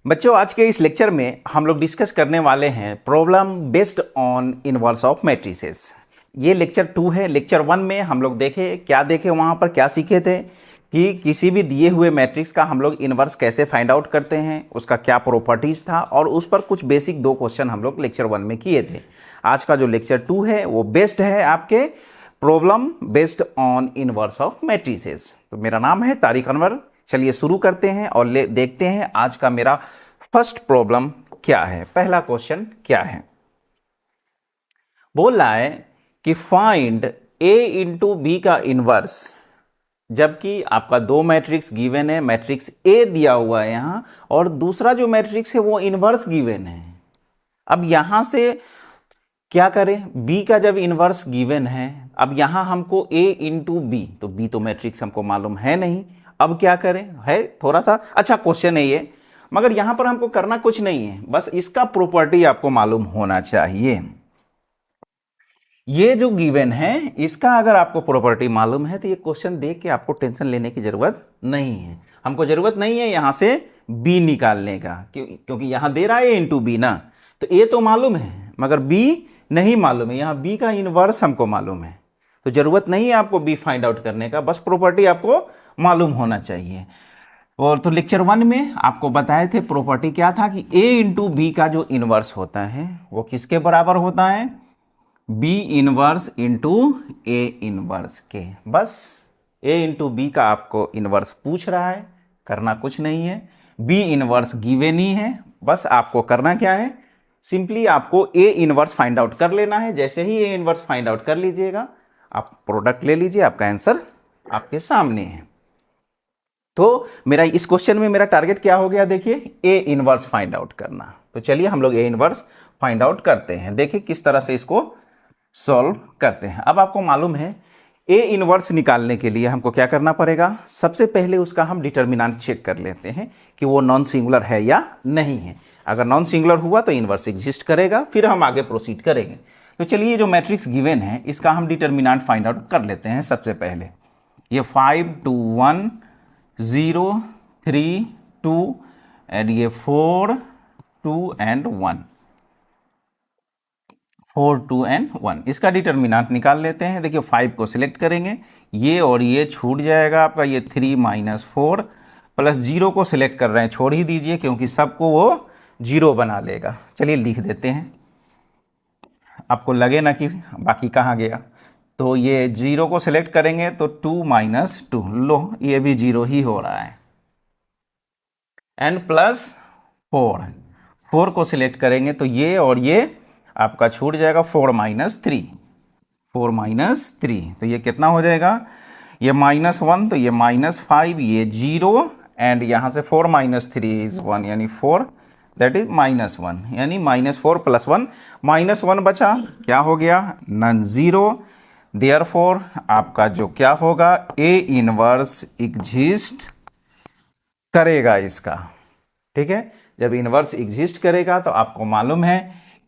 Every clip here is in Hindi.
बच्चों, आज के इस लेक्चर में हम लोग डिस्कस करने वाले हैं problem based on inverse of matrices. ये लेक्चर 2 है। लेक्चर 1 में हम लोग देखे वहाँ पर क्या सीखे थे कि किसी भी दिए हुए मैट्रिक्स का हम लोग इनवर्स कैसे फाइंड आउट करते हैं, उसका क्या प्रॉपर्टीज था, और उस पर कुछ बेसिक 2 क्वेश्चन हम लोग लेक्चर 1 में किए थे। आज का जो लेक्चर 2 है वो बेस्ड है आपके problem based on inverse of matrices. तो मेरा नाम है तारिक अनवर। चलिए शुरू करते हैं और देखते हैं आज का मेरा फर्स्ट प्रॉब्लम क्या है। पहला क्वेश्चन क्या है, बोल रहा है कि फाइंड ए इंटू बी का इनवर्स, जबकि आपका 2 मैट्रिक्स गिवन है, मैट्रिक्स ए दिया हुआ है यहां, और दूसरा जो मैट्रिक्स है वो इनवर्स गिवन है। अब यहां से क्या करें, बी का जब इनवर्स गिवन है, अब यहां हमको ए इंटू बी, तो बी तो मैट्रिक्स हमको मालूम है नहीं। अब क्या करें, है थोड़ा सा अच्छा क्वेश्चन है ये, मगर यहां पर हमको करना कुछ नहीं है, बस इसका प्रॉपर्टी आपको मालूम होना चाहिए। ये जो गिवन है इसका अगर आपको प्रॉपर्टी मालूम है तो ये क्वेश्चन देख के आपको टेंशन लेने की जरूरत नहीं है। हमको जरूरत नहीं है यहां से बी निकालने का, क्योंकि यहां दे रहा है ए इंटू बी ना, तो ए तो मालूम है मगर बी नहीं मालूम है। यहां बी का इनवर्स हमको मालूम है, तो जरूरत नहीं है आपको बी फाइंड आउट करने का, बस प्रॉपर्टी आपको मालूम होना चाहिए। और तो लेक्चर 1 में आपको बताए थे प्रॉपर्टी क्या था कि a इंटू बी का जो इनवर्स होता है वो किसके बराबर होता है, b inverse into A inverse के। बस a इंटू बी का आपको इनवर्स पूछ रहा है, करना कुछ नहीं है। b इनवर्स गिवन ही है, बस आपको करना क्या है, सिंपली आपको a इनवर्स फाइंड आउट कर लेना है। जैसे ही a इनवर्स फाइंड आउट कर लीजिएगा, आप प्रोडक्ट ले लीजिए, आपका आंसर आपके सामने है। तो मेरा इस क्वेश्चन में मेरा टारगेट क्या हो गया, देखिए ए इनवर्स फाइंड आउट करना। तो चलिए हम लोग ए इनवर्स फाइंड आउट करते हैं, देखिए किस तरह से इसको सॉल्व करते हैं। अब आपको मालूम है ए इनवर्स निकालने के लिए हमको क्या करना पड़ेगा, सबसे पहले उसका हम डिटर्मिनेंट चेक कर लेते हैं कि वो नॉन सिंगुलर है या नहीं है। अगर नॉन सिंगुलर हुआ तो इनवर्स एग्जिस्ट करेगा, फिर हम आगे प्रोसीड करेंगे। तो चलिए जो मैट्रिक्स गिवन है इसका हम डिटर्मिनेंट फाइंड आउट कर लेते हैं। सबसे पहले ये 5 2 1 0 3 2 एंड ये 4 2 एंड 1, 4 2 एंड 1, इसका डिटर्मिनेंट निकाल लेते हैं। देखिए 5 को सिलेक्ट करेंगे, ये और ये छूट जाएगा आपका, ये 3 माइनस 4 प्लस 0 को सिलेक्ट कर रहे हैं, छोड़ ही दीजिए क्योंकि सबको वो 0 बना लेगा। चलिए लिख देते हैं, आपको लगे ना कि बाकी कहाँ गया। तो ये 0 को सिलेक्ट करेंगे तो 2 माइनस 2, लो ये भी 0 ही हो रहा है, एंड प्लस 4 को सिलेक्ट करेंगे तो ये और ये आपका छूट जाएगा, 4 माइनस 3, 4 माइनस 3, तो ये कितना हो जाएगा, ये -1, तो ये -5, ये 0, एंड यहाँ से 4 माइनस 3 इज 1, यानी 4, दैट इज -1, यानी -4 प्लस 1, -1 बचा, क्या हो गया, नन 0। देयरफॉर आपका जो क्या होगा, ए इनवर्स एग्जिस्ट करेगा इसका। ठीक है, जब इनवर्स एग्जिस्ट करेगा तो आपको मालूम है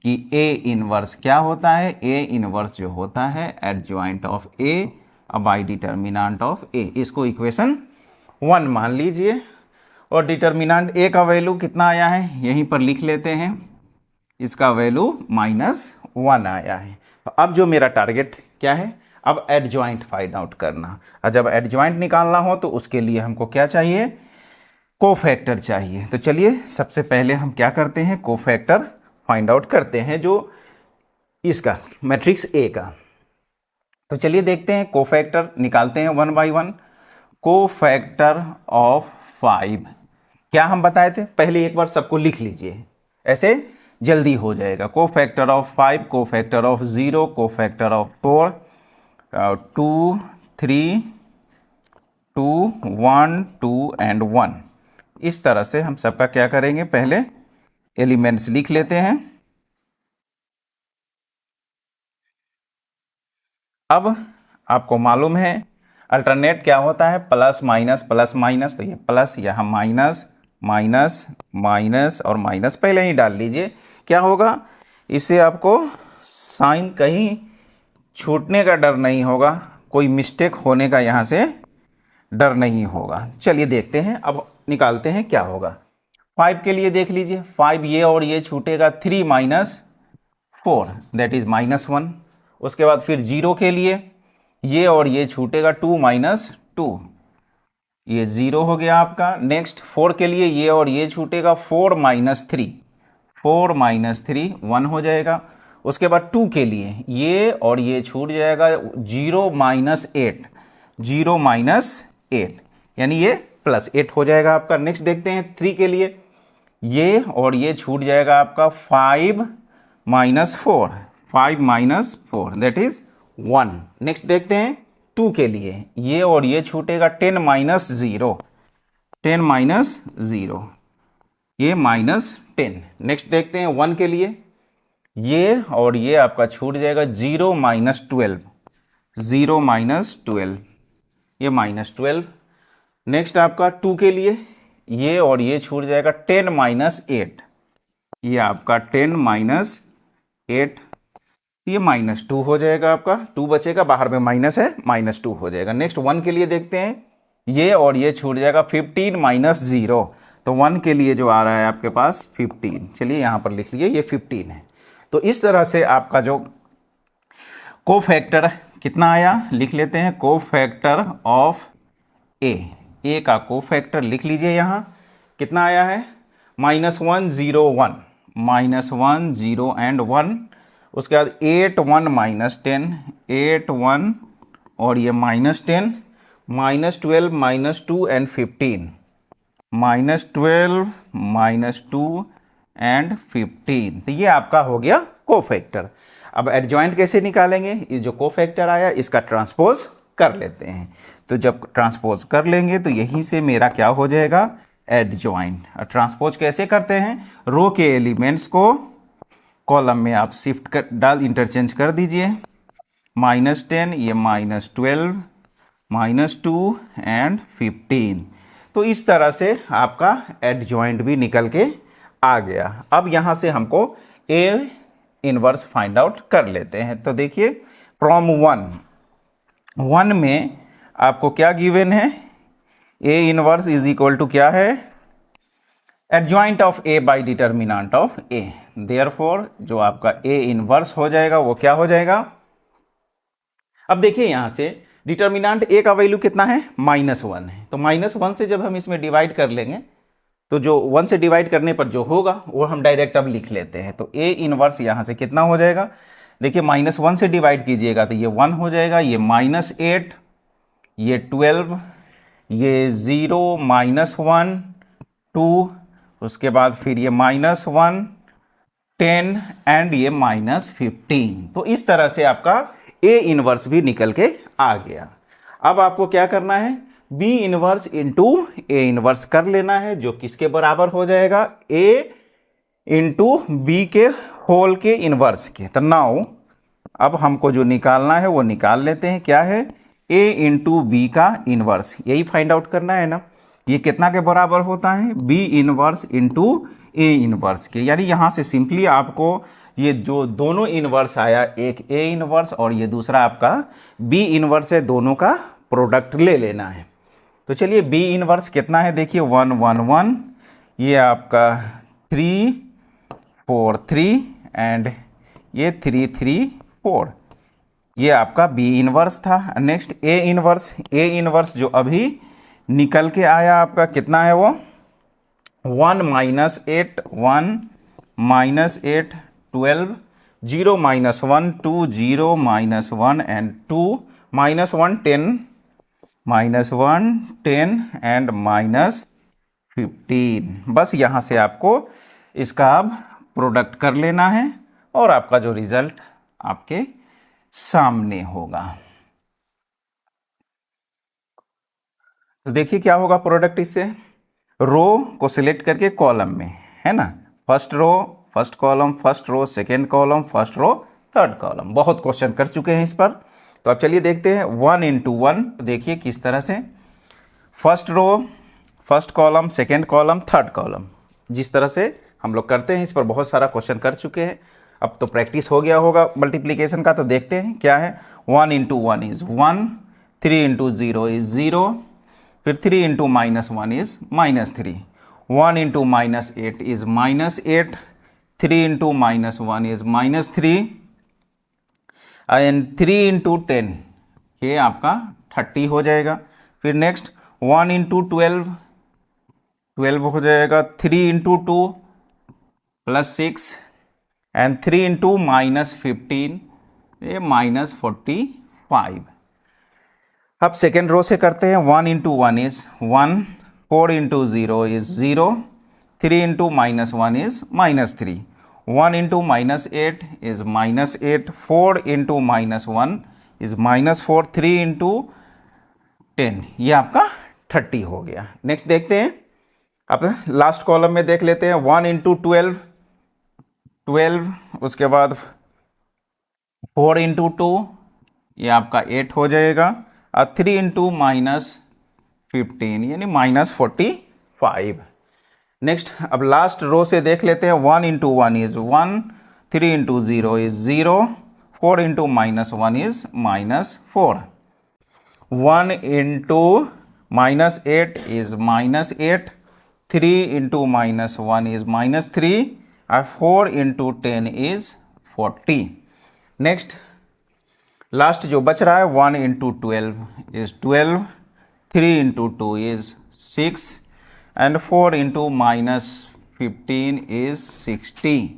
कि ए इनवर्स क्या होता है, ए इनवर्स जो होता है adjoint of A by determinant of A. इसको इक्वेशन 1 मान लीजिए, और डिटर्मिनेंट ए का वैल्यू कितना आया है यहीं पर लिख लेते हैं, इसका वैल्यू -1 आया है। तो अब जो मेरा टारगेट क्या है, अब एडजॉइंट फाइंड आउट करना। और जब एडजॉइंट निकालना हो तो उसके लिए हमको क्या चाहिए, कोफैक्टर चाहिए। तो चलिए सबसे पहले हम क्या करते हैं, कोफैक्टर फाइंड आउट करते हैं जो इसका मैट्रिक्स ए का। तो चलिए देखते हैं, कोफैक्टर निकालते हैं 1 बाई 1। कोफैक्टर ऑफ 5 क्या हम बताए थे, पहले एक बार सबको लिख लीजिए, ऐसे जल्दी हो जाएगा। Cofactor of 5, cofactor of 0, cofactor of 4, 2 3 2 1 2 and 1। इस तरह से हम सबका क्या करेंगे, पहले एलिमेंट्स लिख लेते हैं। अब आपको मालूम है अल्टरनेट क्या होता है, प्लस माइनस, तो ये प्लस, यहाँ माइनस माइनस माइनस और माइनस पहले ही डाल लीजिए। क्या होगा, इससे आपको साइन कहीं छूटने का डर नहीं होगा, कोई मिस्टेक होने का यहाँ से डर नहीं होगा। चलिए देखते हैं, अब निकालते हैं क्या होगा। 5 के लिए देख लीजिए, 5 ये और ये छूटेगा 3 माइनस 4 दैट इज -1। उसके बाद फिर 0 के लिए ये और ये छूटेगा 2 माइनस 2, ये 0 हो गया आपका। नेक्स्ट 4 के लिए ये और ये छूटेगा 4 माइनस 3, 4 माइनस 3 1 हो जाएगा। उसके बाद 2 के लिए ये और ये छूट जाएगा 0 माइनस 8, 0 माइनस 8 यानी ये +8 हो जाएगा आपका। नेक्स्ट देखते हैं 3 के लिए ये और ये छूट जाएगा आपका 5 minus 4, 5 minus 4 that is 1। Next देखते हैं 2 के लिए ये और ये छूटेगा 10 माइनस 0, 10 माइनस 0 ये -10। नेक्स्ट देखते हैं 1 के लिए ये और ये आपका छूट जाएगा 0 माइनस 12, 0 माइनस 12 ये -12। नेक्स्ट आपका 2 के लिए ये और ये छूट जाएगा 10 माइनस 8, ये आपका 10 माइनस 8 ये -2 हो जाएगा आपका। 2 बचेगा, बाहर में माइनस है, -2 हो जाएगा। नेक्स्ट 1 के लिए देखते हैं ये और ये छूट जाएगा 15 माइनस 0, तो 1 के लिए जो आ रहा है आपके पास 15, चलिए यहाँ पर लिख लीजिए ये 15 है। तो इस तरह से आपका जो कोफैक्टर कितना आया लिख लेते हैं, कोफैक्टर ऑफ ए का कोफैक्टर लिख लीजिए यहाँ कितना आया है -1 0 1, -1 0 एंड 1। उसके बाद 8 1 माइनस 10, 8 1 और ये -10, -12 -2 एंड 15, -12 -2 एंड 15। तो ये आपका हो गया कोफैक्टर। अब एडजॉइंट कैसे निकालेंगे, ये जो कोफैक्टर आया इसका ट्रांसपोज कर लेते हैं। तो जब ट्रांसपोज कर लेंगे तो यहीं से मेरा क्या हो जाएगा एडजॉइंट। ट्रांसपोज कैसे करते हैं, रो के एलिमेंट्स को कॉलम में आप शिफ्ट कर डाल इंटरचेंज कर दीजिए, -10 ये -12 -2 एंड 15। तो इस तरह से आपका एडजॉइंट भी निकल के आ गया। अब यहाँ से हमको ए इनवर्स फाइंड आउट कर लेते हैं। तो देखिए फ्रॉम 1 में आपको क्या गिवन है, A inverse is equal to क्या है adjoint of A by determinant of A. Therefore जो आपका ए इनवर्स हो जाएगा वो क्या हो जाएगा। अब देखिए यहां से डिटर्मिनेंट ए का वैल्यू कितना है -1 है, तो -1 से जब हम इसमें डिवाइड कर लेंगे तो जो 1 से डिवाइड करने पर जो होगा वो हम डायरेक्ट अब लिख लेते हैं। तो ए इनवर्स यहां से कितना हो जाएगा, देखिए -1 से डिवाइड कीजिएगा तो ये 1 हो जाएगा, ये -8 ये 12 ये 0 -1 2 उसके बाद फिर ये -1 10 एंड ये -15। तो इस तरह से आपका ए इनवर्स भी निकल के आ गया। अब आपको क्या करना है B inverse into A inverse कर लेना है, जो किसके बराबर हो जाएगा ए इंटू बी के होल के इनवर्स के। तो नाउ अब हमको जो निकालना है वो निकाल लेते हैं, क्या है ए इंटू बी का इनवर्स, यही फाइंड आउट करना है ना। ये कितना के बराबर होता है B inverse into A inverse के, यानी यहाँ से सिंपली आपको ये जो दोनों इनवर्स आया, एक ए इनवर्स और ये दूसरा आपका बी इनवर्स है, दोनों का प्रोडक्ट ले लेना है। तो चलिए बी इनवर्स कितना है, देखिए 1 1 1 ये आपका 3 4 3 एंड ये 3 3 4 ये आपका बी इनवर्स था। नेक्स्ट ए इनवर्स जो अभी निकल के आया आपका कितना है वो 1 -8 1 -8 12 0 -1 2 0 -1 एंड 2 -1 10 -1 10 एंड -15। बस यहाँ से आपको इसका अब प्रोडक्ट कर लेना है और आपका जो रिजल्ट आपके सामने होगा। तो देखिए क्या होगा प्रोडक्ट, इससे रो को सिलेक्ट करके कॉलम में है ना, first row first column, first row second column, first row third column. बहुत क्वेश्चन कर चुके हैं इस पर, तो अब चलिए देखते हैं 1 इंटू 1। देखिए किस तरह से first row first column second column third column, जिस तरह से हम लोग करते हैं इस पर बहुत सारा क्वेश्चन कर चुके हैं। अब तो प्रैक्टिस हो गया होगा मल्टीप्लिकेशन का। तो देखते हैं क्या है 1 इंटू 1 इज 1, 3 इंटू 0 इज 0, फिर 3 into -1 is -3, 1 into minus 8 is minus 8, 3 into minus 1 is minus 3 and 3 into 10 ये आपका 30 हो जाएगा। फिर नेक्स्ट 1 into 12 12 हो जाएगा, 3 into 2 plus 6 and 3 into minus 15 ये माइनस 45। अब सेकेंड रो से करते हैं। 1 into 1 is 1, 4 into 0 is 0, 3 into minus 1 is minus 3, 1 into minus 8 is minus 8, 4 into minus 1 is minus 4, 3 into 10 ये आपका 30 हो गया। नेक्स्ट देखते हैं, अब लास्ट कॉलम में देख लेते हैं। 1 into 12 12, उसके बाद 4 into 2 ये आपका 8 हो जाएगा, और 3 into माइनस 15 यानी माइनस 45। नेक्स्ट अब लास्ट रो से देख लेते हैं। 1 into 1 is 1, 3 into 0 is 0, 4 into minus 1 is minus 4, 1 into minus 8 is minus 8, 3 into minus 1 is minus 3, और 4 into 10 is 40। नेक्स्ट लास्ट जो बच रहा है 1 into 12 is 12, 3 into 2 is 6 and 4 into minus 15 is 60।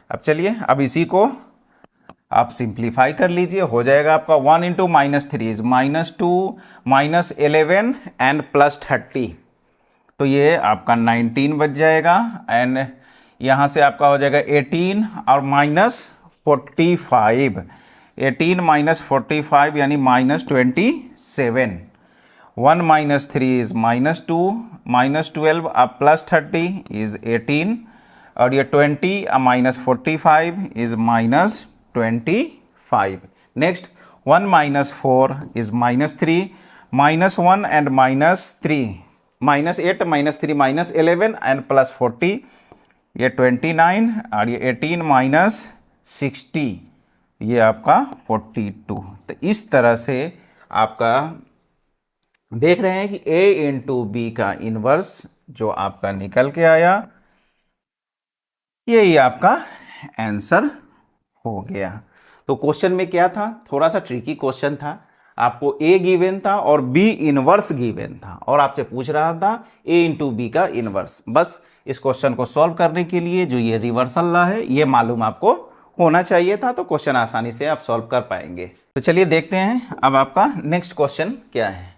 अब चलिए अब इसी को आप सिंप्लीफाई कर लीजिए, हो जाएगा आपका 1 into minus 3 is minus 2, minus 11 and plus 30, तो ये आपका 19 बच जाएगा। एंड यहाँ से आपका हो जाएगा 18 और माइनस 45, 18 माइनस 45 यानी minus 27। 1 minus 3 is minus 2, minus 12 अब प्लस 30 is 18, और ये 20 minus 45 is minus 25। Next 1 minus 4 is minus 3, minus 1 and minus 3, minus 8 minus 3 minus 11 and plus 40 ये 29, और ये 18 माइनस 60 ये आपका 42। तो इस तरह से आपका देख रहे हैं कि a इंटू बी का इनवर्स जो आपका निकल के आया, यही आपका आंसर हो गया। तो क्वेश्चन में क्या था, थोड़ा सा ट्रिकी क्वेश्चन था। आपको a गिवन था और b इनवर्स गिवन था, और आपसे पूछ रहा था a इंटू बी का इनवर्स। बस इस क्वेश्चन को सॉल्व करने के लिए जो ये रिवर्सल लॉ है ये मालूम आपको होना चाहिए था, तो क्वेश्चन आसानी से आप सॉल्व कर पाएंगे। तो चलिए देखते हैं अब आपका नेक्स्ट क्वेश्चन क्या है।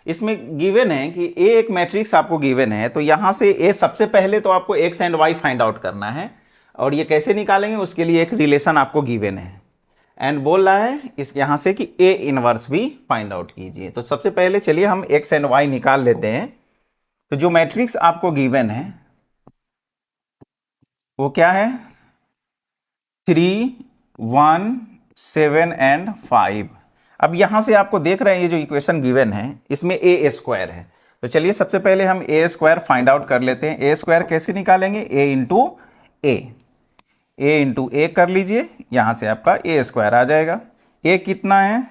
इसमें गिवन है कि ए एक मैट्रिक्स आपको गिवन है, तो यहाँ से ए सबसे पहले तो आपको X and Y find out करना है, और ये कैसे निकालेंगे उसके लिए एक रिलेशन आपको गिवन है। एंड बोल रहा है इस यहाँ से कि ए इनवर्स भी फाइंड आउट कीजिए। तो सबसे पहले चलिए हम एक्स एंड वाई निकाल लेते हैं। तो जो मैट्रिक्स आपको गिवन है वो क्या है, 3, 1, 7 एंड 5। अब यहां से आपको देख रहे हैं ये जो इक्वेशन गिवन है इसमें ए स्क्वायर है। तो चलिए सबसे पहले हम ए स्क्वायर फाइंड आउट कर लेते हैं। ए स्क्वायर कैसे निकालेंगे, ए इंटू ए कर लीजिए, यहां से आपका ए स्क्वायर आ जाएगा। ए कितना है,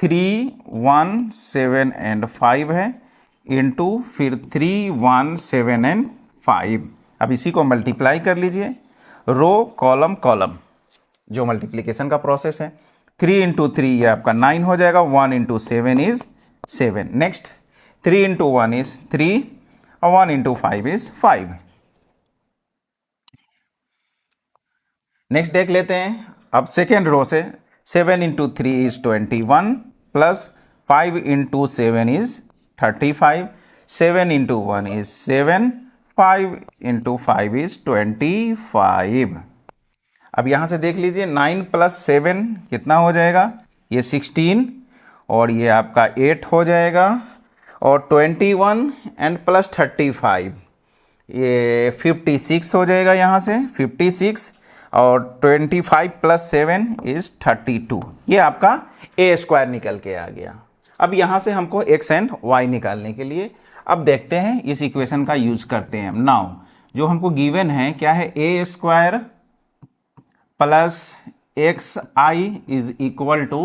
3, 1, 7 एंड 5 है, इंटू फिर 3, 1, 7 एंड 5। अब इसी को मल्टीप्लाई कर लीजिए, रो कॉलम कॉलम, जो मल्टीप्लिकेशन का प्रोसेस है। 3 इंटू 3 ये आपका 9 हो जाएगा, 1 into 7 is 7। Next 3 into 1 is 3 और 1 इंटू 5 इज 5। नेक्स्ट देख लेते हैं अब सेकेंड रो से। 7 into 3 is 21 plus 5 into 7 is 35, 7 into 1 is 7, 5 into 5 is 25। अब यहां से देख लीजिए 9 प्लस 7 कितना हो जाएगा, ये 16, और ये आपका 8 हो जाएगा, और 21 एंड प्लस 35 ये 56 हो जाएगा, यहाँ से 56, और 25 प्लस 7 इज 32। ये आपका ए स्क्वायर निकल के आ गया। अब यहाँ से हमको एक्स एंड वाई निकालने के लिए अब देखते हैं इस इक्वेशन का यूज करते हैं। नाउ जो हमको गिवन है क्या है, A square plus X I is equal to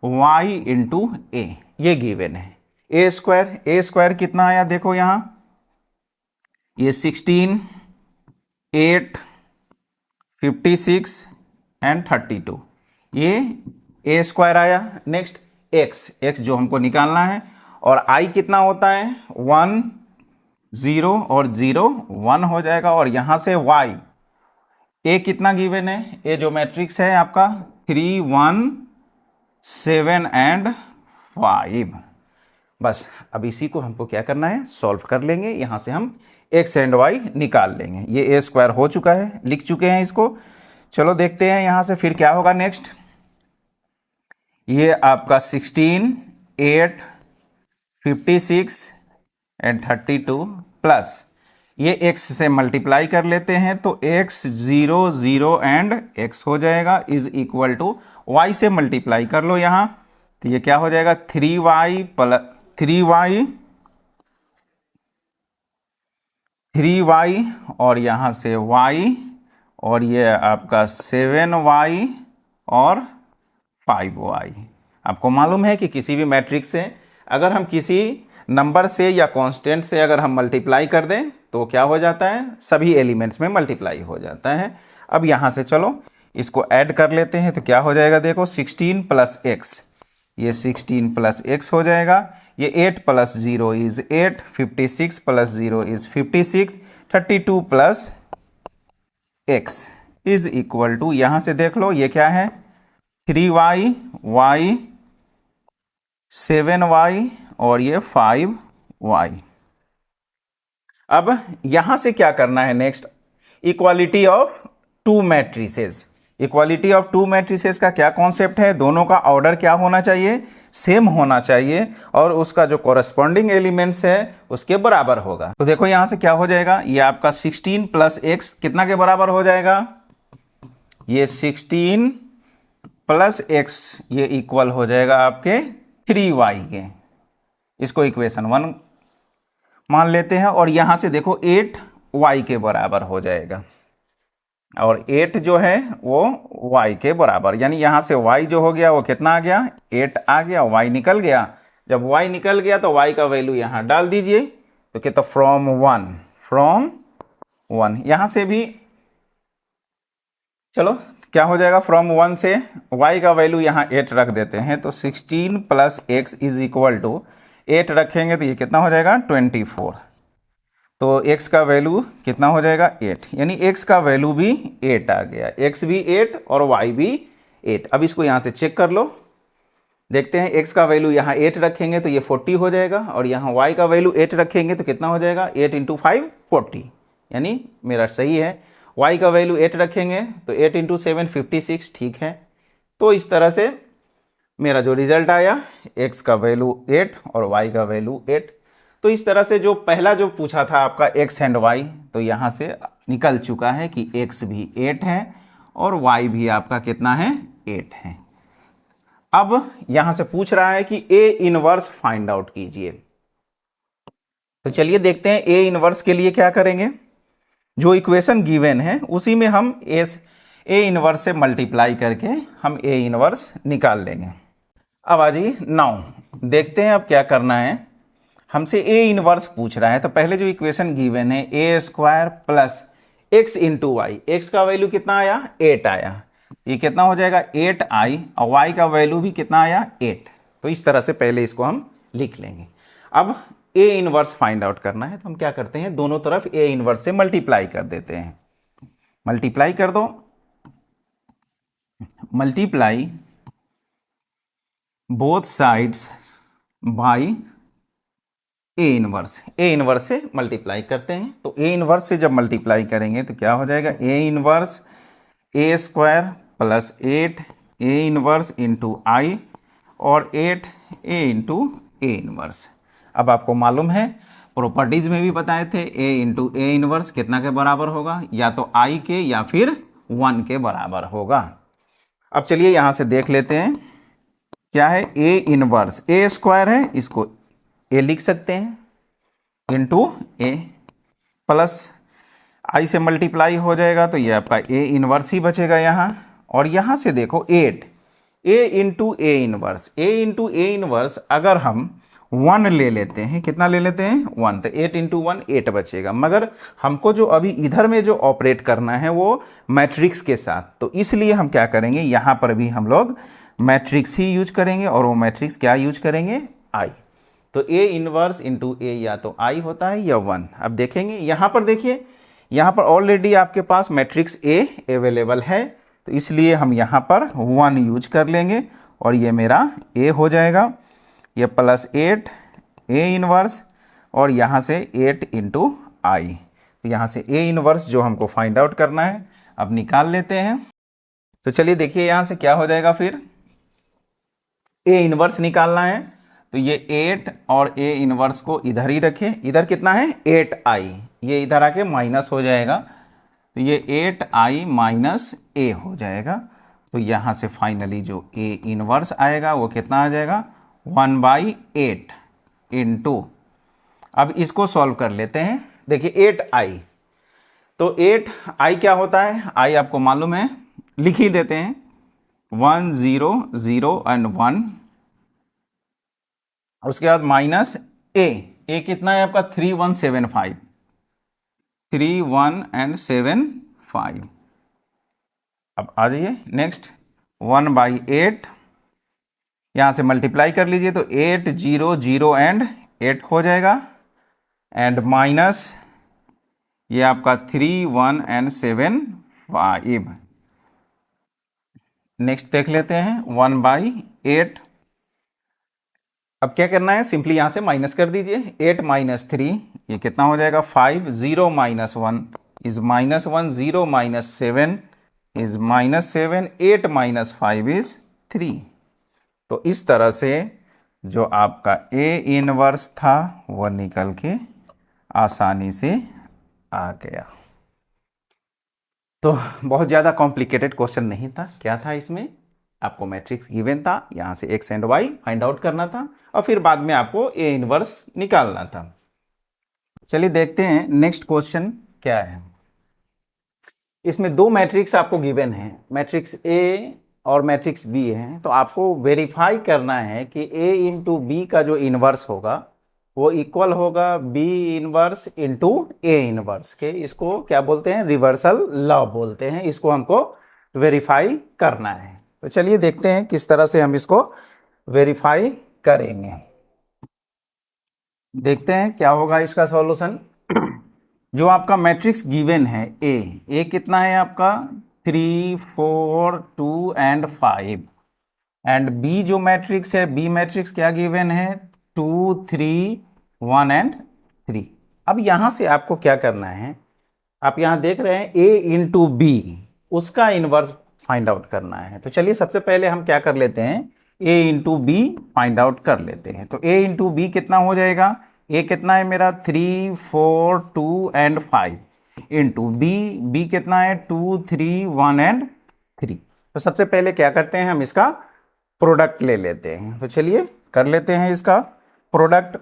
Y into A, ये गिवन है। ए स्क्वायर कितना आया देखो यहाँ, ये 16, 8, 56 एंड 32, ये ए स्क्वायर आया। नेक्स्ट एक्स जो हमको निकालना है, और आई कितना होता है 1 0 और 0 1 हो जाएगा। और यहां से वाई ए कितना गिवन है, ए जो मैट्रिक्स है आपका 3 1 7 एंड 5। बस अब इसी को हमको क्या करना है, सॉल्व कर लेंगे। यहां से हम एक्स एंड वाई निकाल लेंगे। ये ए स्क्वायर हो चुका है, लिख चुके हैं इसको। चलो देखते हैं यहां से फिर क्या होगा नेक्स्ट। ये आपका 16, 8, 56 एंड 32 प्लस ये x से मल्टीप्लाई कर लेते हैं, तो x 0 0 एंड x हो जाएगा इज इक्वल टू y से मल्टीप्लाई कर लो यहां, तो ये क्या हो जाएगा 3y प्लस 3y और यहां से y, और ये आपका 7y और 5y। आपको मालूम है कि किसी भी मैट्रिक्स से अगर हम किसी नंबर से या कांस्टेंट से अगर हम मल्टीप्लाई कर दें तो क्या हो जाता है, सभी एलिमेंट्स में मल्टीप्लाई हो जाता है। अब यहां से चलो इसको ऐड कर लेते हैं, तो क्या हो जाएगा देखो 16 प्लस एक्स, ये 16 प्लस एक्स हो जाएगा। ये 8 plus 0 is 8, 56 plus 0 is 56, 32 plus X is equal to, यहां से देख लो ये क्या है 3y, y 7y और ये 5y। अब यहां से क्या करना है next, equality of to matrices. Equality of to matrices का क्या कॉन्सेप्ट है, दोनों का ऑर्डर क्या होना चाहिए, सेम होना चाहिए, और उसका जो कॉरेस्पॉन्डिंग एलिमेंट्स है उसके बराबर होगा। तो देखो यहां से क्या हो जाएगा, ये आपका 16 प्लस एक्स कितना के बराबर हो जाएगा, ये 16 प्लस एक्स ये इक्वल हो जाएगा आपके 3y के। इसको इक्वेशन 1 मान लेते हैं, और यहां से देखो 8y के बराबर हो जाएगा, और 8 जो है वो y के बराबर, यानी यहां से y जो हो गया वो कितना आ गया 8 आ गया, y निकल गया। जब y निकल गया तो y का वैल्यू यहां डाल दीजिए, तो कहता फ्रॉम 1 यहां से भी चलो क्या हो जाएगा, फ्रॉम 1 से y का वैल्यू यहाँ 8 रख देते हैं, तो 16 plus X is equal to 8 रखेंगे तो ये कितना हो जाएगा 24। तो x का वैल्यू कितना हो जाएगा 8, यानी x का वैल्यू भी 8 आ गया, x भी 8 और y भी 8। अब इसको यहाँ से चेक कर लो, देखते हैं x का वैल्यू यहाँ 8 रखेंगे तो ये 40 हो जाएगा, और यहाँ y का वैल्यू 8 रखेंगे तो कितना हो जाएगा 8 इंटू 5 40, यानी मेरा सही है। y का वैल्यू 8 रखेंगे तो 8 इंटू 7 56, ठीक है। तो इस तरह से मेरा जो रिजल्ट आया x का वैल्यू 8 और y का वैल्यू 8। तो इस तरह से जो पहला जो पूछा था आपका x एंड y, तो यहाँ से निकल चुका है कि x भी 8 है और y भी आपका कितना है 8 है। अब यहाँ से पूछ रहा है कि a इनवर्स फाइंड आउट कीजिए, तो चलिए देखते हैं a इनवर्स के लिए क्या करेंगे। जो इक्वेशन गिवन है उसी में हम a इनवर्स से मल्टीप्लाई करके हम a इनवर्स निकाल लेंगे। अब आ जाइए नाउ देखते हैं अब क्या करना है। हमसे a इनवर्स पूछ रहा है, तो पहले जो इक्वेशन गिवन है a square plus X into Y, X का वैल्यू कितना आया 8 आया, ये कितना हो जाएगा 8i, और y का वैल्यू भी कितना आया 8। तो इस तरह से पहले इसको हम लिख लेंगे। अब a इनवर्स फाइंड आउट करना है, तो हम क्या करते हैं दोनों तरफ a इनवर्स से मल्टीप्लाई कर देते हैं। मल्टीप्लाई कर दो, multiply both sides by a inverse से मल्टीप्लाई करते हैं। तो a इनवर्स से जब मल्टीप्लाई करेंगे तो क्या हो जाएगा a inverse a square plus 8 a inverse into I और 8 a इंटू a इनवर्स। अब आपको मालूम है प्रॉपर्टीज में भी बताए थे a इंटू a इनवर्स कितना के बराबर होगा, या तो i के या फिर 1 के बराबर होगा। अब चलिए यहां से देख लेते हैं क्या है a इनवर्स, a स्क्वायर है इसको a लिख सकते हैं इंटू a प्लस i से मल्टीप्लाई हो जाएगा तो ये आपका a इनवर्स ही बचेगा यहाँ। और यहाँ से देखो 8 a इंटू a इनवर्स अगर हम 1 ले लेते हैं, कितना ले लेते हैं 1, तो 8 इंटू 1 8 बचेगा। मगर हमको जो अभी इधर में जो ऑपरेट करना है वो मैट्रिक्स के साथ, तो इसलिए हम क्या करेंगे, यहाँ पर भी हम लोग मैट्रिक्स ही यूज करेंगे, और वो मैट्रिक्स क्या यूज करेंगे, आई। तो ए इनवर्स इंटू ए या तो आई होता है या 1। अब देखेंगे यहाँ पर, देखिए यहाँ पर ऑलरेडी आपके पास मैट्रिक्स ए अवेलेबल है, तो इसलिए हम यहाँ पर 1 यूज कर लेंगे और ये मेरा ए हो जाएगा, ये प्लस 8 ए इनवर्स और यहाँ से 8 इंटू आई। तो यहाँ से ए इनवर्स जो हमको फाइंड आउट करना है अब निकाल लेते हैं। तो चलिए देखिए यहाँ से क्या हो जाएगा, फिर ए इनवर्स निकालना है, तो ये 8 और ए इनवर्स को इधर ही रखें, इधर कितना है 8i, ये इधर आके माइनस हो जाएगा, तो ये 8i माइनस ए हो जाएगा। तो यहाँ से फाइनली जो ए इनवर्स आएगा वो कितना आ जाएगा 1/8 इंटू, अब इसको सॉल्व कर लेते हैं। देखिए 8i, तो 8i क्या होता है, i आपको मालूम है, लिख ही देते हैं 1 0 0 एंड 1, उसके बाद माइनस ए कितना है आपका 3175, 3175। अब आ जाइए नेक्स्ट 1/8, यहाँ से मल्टीप्लाई कर लीजिए, तो 8 0 0 एंड 8 हो जाएगा, एंड माइनस ये आपका 3175। नेक्स्ट देख लेते हैं 1/8। अब क्या करना है, सिंपली यहाँ से माइनस कर दीजिए, 8 माइनस 3 ये कितना हो जाएगा 5, 0 minus 1 is -1, 0 minus 7 is -7, 8 minus 5 is 3। तो इस तरह से जो आपका ए इनवर्स था वह निकल के आसानी से आ गया। तो बहुत ज़्यादा कॉम्प्लिकेटेड क्वेश्चन नहीं था। क्या था इसमें, आपको मैट्रिक्स गिवन था, यहाँ से X and Y find out करना था और फिर बाद में आपको ए इनवर्स निकालना था। चलिए देखते हैं नेक्स्ट क्वेश्चन क्या है। इसमें दो मैट्रिक्स आपको गिवन है, मैट्रिक्स ए और मैट्रिक्स बी है, तो आपको वेरीफाई करना है कि ए इंटू बी का जो इनवर्स होगा वो इक्वल होगा B inverse into A inverse के। इसको क्या बोलते हैं, रिवर्सल लॉ बोलते हैं। इसको हमको वेरीफाई करना है। तो चलिए देखते हैं किस तरह से हम इसको वेरीफाई करेंगे। देखते हैं क्या होगा इसका सॉल्यूशन। जो आपका मैट्रिक्स गिवन है ए कितना है आपका 3 4 2 एंड 5, एंड बी जो मैट्रिक्स है, बी मैट्रिक्स क्या गिवन है 2 3 1 एंड 3। अब यहां से आपको क्या करना है, आप यहां देख रहे हैं ए इंटू बी, उसका इनवर्स फाइंड आउट करना है। तो चलिए सबसे पहले हम क्या कर लेते हैं, ए इंटू बी फाइंड आउट कर लेते हैं। तो ए इंटू बी कितना हो जाएगा, ए कितना है मेरा 3 4 2 एंड 5 इंटू बी कितना है 2 3 1 एंड 3। तो सबसे पहले क्या करते हैं, हम इसका प्रोडक्ट ले लेते हैं। तो चलिए कर लेते हैं इसका प्रोडक्ट।